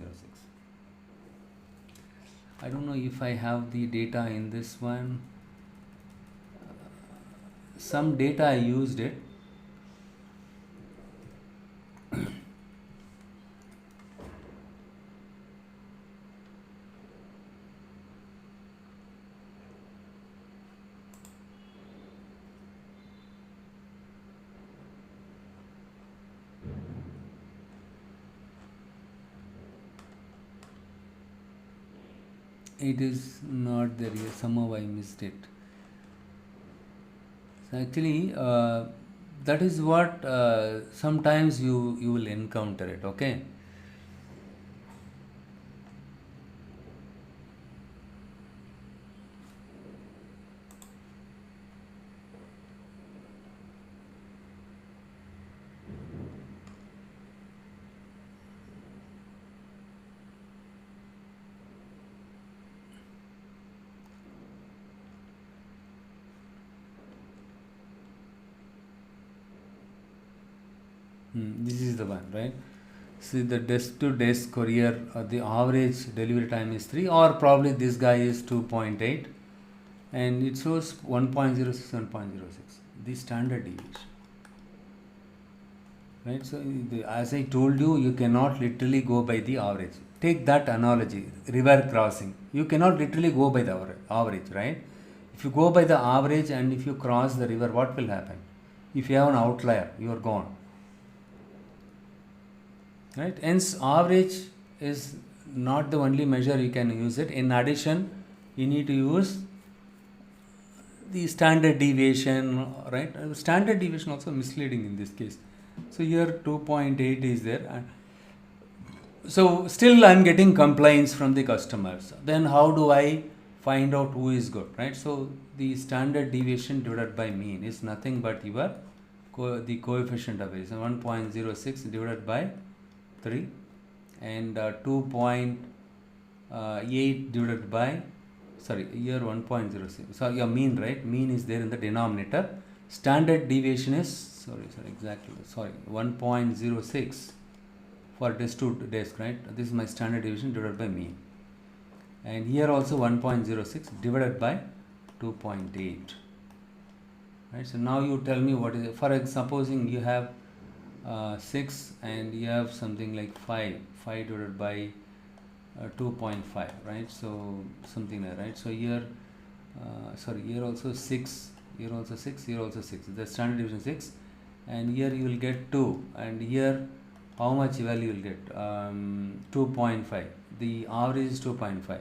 I don't know if I have the data in this one. Some data I used it. It is not there here. Somehow I missed it. So actually, that is what sometimes you will encounter it. Okay. This is the one, right? See, the desk to desk courier, the average delivery time is 3, or probably this guy is 2.8, and it shows 1.06, 1.06, the standard deviation. Right? So, as I told you, you cannot literally go by the average. Take that analogy, river crossing. You cannot literally go by the average, right? If you go by the average and if you cross the river, what will happen? If you have an outlier, you are gone. Right? Hence, average is not the only measure you can use it. In addition, you need to use the standard deviation, right? Standard deviation also misleading in this case. So here 2.8 is there. So still I'm getting complaints from the customers. Then how do I find out who is good, right? So the standard deviation divided by mean is nothing but your the coefficient of variation, 1.06 divided by 3, and 2.8 divided by, sorry, here 1.06. So your mean, right? Mean is there in the denominator. Standard deviation is, exactly, 1.06 for desk to desk, right? This is my standard deviation divided by mean. And here also 1.06 divided by 2.8. Right? So now you tell me what is it. For example, supposing you have 6 and you have something like 5 divided by 2.5, right? So something like that, right? So here, here also 6, here also 6, here also 6. The standard deviation 6, and here you will get 2, and here how much value you will get? 2.5. The average is 2.5.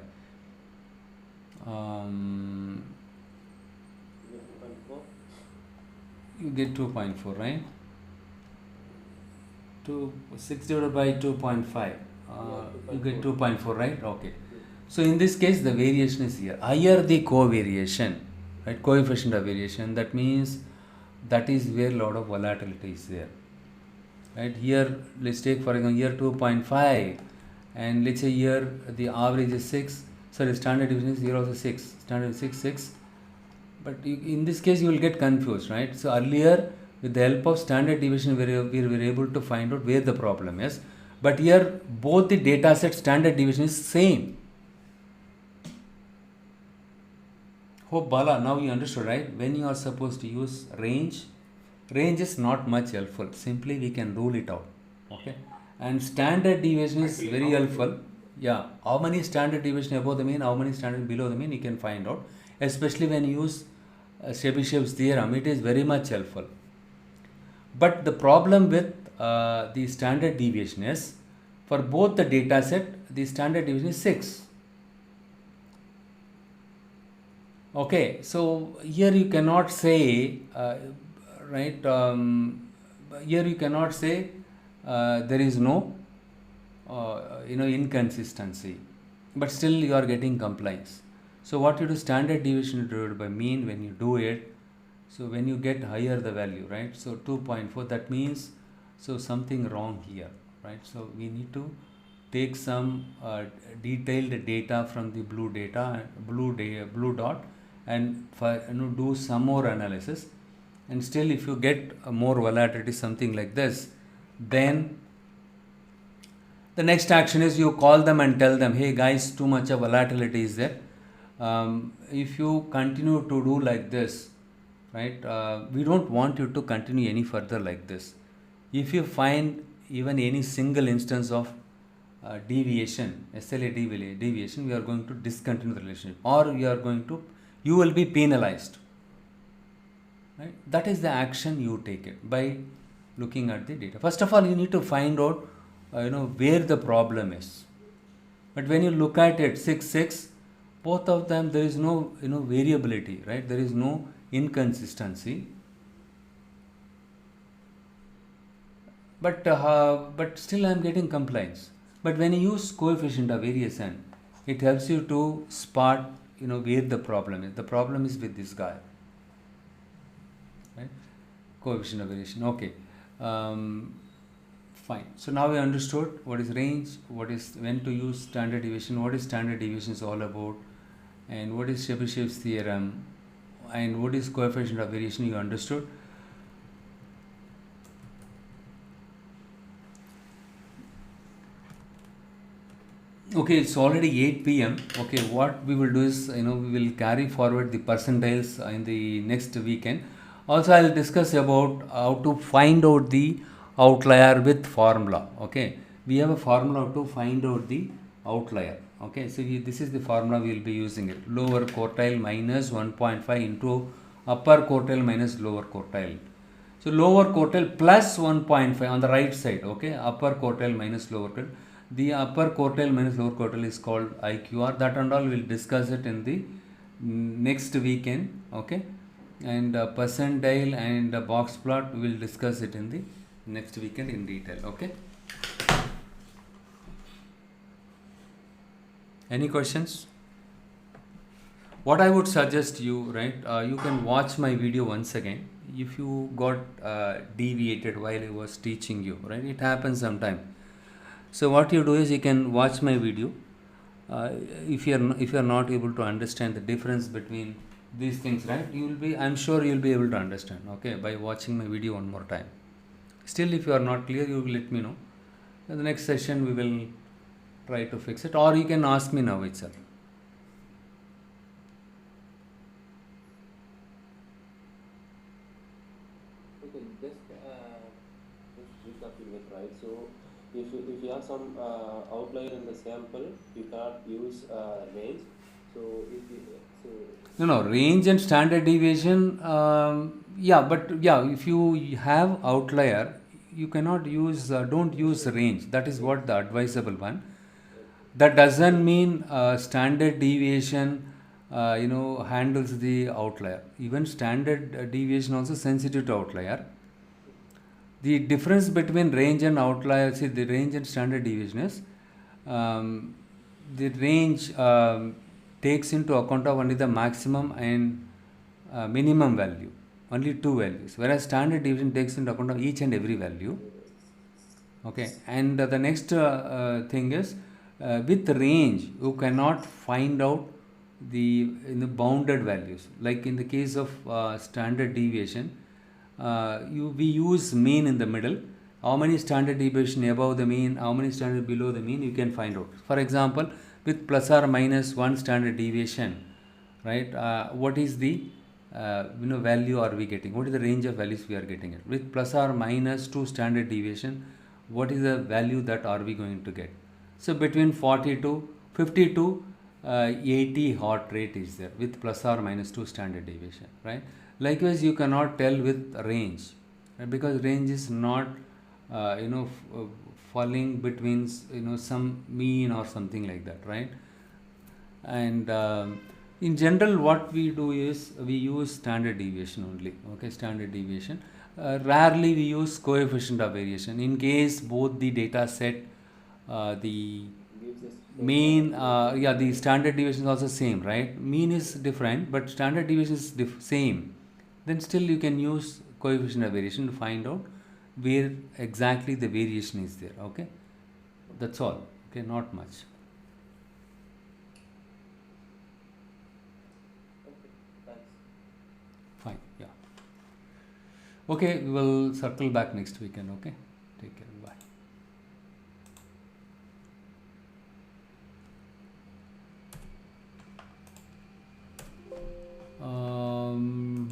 You get 2.4, right? 6 divided by 2.5. You get 2.4, right? Okay. So in this case, the variation is here. Higher the covariation, right? Coefficient of variation. That means that is where a lot of volatility is there. Right? Here, let's take for example here 2.5, and let's say here the average is 6. Sorry, standard deviation is here also 6. Standard 6. But in this case, you will get confused, right? So earlier, with the help of standard deviation, we were able to find out where the problem is. But here, both the data set standard deviation is same. Hope Bala, now you understood, right? When you are supposed to use range is not much helpful. Simply we can rule it out. Okay. And standard deviation is very helpful. Yeah. How many standard deviation above the mean, how many standard below the mean, you can find out. Especially when you use Chebyshev's theorem, it is very much helpful. But the problem with the standard deviation is, for both the data set, the standard deviation is 6. Okay, so here you cannot say, right, here you cannot say there is no, inconsistency, but still you are getting compliance. So what you do, standard deviation divided by mean, when you do it, so when you get higher the value, right, so 2.4, that means, so something wrong here, right, so we need to take some detailed data from the blue dot, and do some more analysis, and still if you get more volatility, something like this, then the next action is you call them and tell them, hey guys, too much of volatility is there. If you continue to do like this, right, we don't want you to continue any further like this. If you find even any single instance of deviation, SLA deviation, we are going to discontinue the relationship, or you will be penalized. Right? That is the action you take it by looking at the data. First of all, you need to find out where the problem is. But when you look at it 6, both of them there is no variability, right? There is no inconsistency. But still I am getting complaints. But when you use coefficient of variation, it helps you to spot where the problem is. The problem is with this guy, right? Coefficient of variation. Okay, fine. So now we understood what is range, what is when to use standard deviation, what is standard deviation is all about, and what is Chebyshev's theorem, and what is coefficient of variation. You understood. Okay, it's already 8 p.m. Okay, what we will do is, we will carry forward the percentiles in the next weekend. Also, I will discuss about how to find out the outlier with formula. Okay, we have a formula to find out the outlier. Okay, so this is the formula we will be using it. Lower quartile minus 1.5 into upper quartile minus lower quartile. So lower quartile plus 1.5 on the right side. Okay, upper quartile minus lower quartile. The upper quartile minus lower quartile is called IQR. That and all we will discuss it in the next weekend. Okay, and percentile and box plot we will discuss it in the next weekend in detail. Okay. Any questions? What I would suggest you, right? You can watch my video once again. If you got deviated while I was teaching you, right? It happens sometime. So what you do is you can watch my video. If you are not able to understand the difference between these things, right? I'm sure you'll be able to understand. Okay, by watching my video one more time. Still, if you are not clear, you will let me know. In the next session, we will try to fix it, or you can ask me now itself. Okay, just recapitulate, right? So if you have some outlier in the sample, you cannot use range. So No, range and standard deviation. If you have outlier, you cannot use. Don't use range. That is what the advisable one. That doesn't mean standard deviation. Handles the outlier. Even standard deviation also sensitive to outlier. The difference between range and outlier, see the range and standard deviation is the range takes into account of only the maximum and minimum value, only two values, whereas standard deviation takes into account of each and every value. Okay, and the next thing is with range you cannot find out the bounded values. Like in the case of standard deviation, we use mean in the middle. How many standard deviation above the mean, how many standard below the mean, you can find out. For example, with plus or minus 1 standard deviation, right? What is the value are we getting? What is the range of values we are getting it? With plus or minus 2 standard deviation, what is the value that are we going to get? So between 40 to 50 to 80 heart rate is there with plus or minus 2 standard deviation, right? Likewise, you cannot tell with range, right? Because range is not falling between some mean or something like that, right? And in general, what we do is we use standard deviation only. Okay, standard deviation. Rarely we use coefficient of variation. In case both the data set, the mean, the standard deviation is also same, right? Mean is different, but standard deviation is same. Then still you can use coefficient of variation to find out where exactly the variation is there. Okay, that's all. Okay, not much. okay, thanks. Fine, yeah. Okay, we will circle back next weekend. Okay, take care. Bye.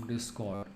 Discord.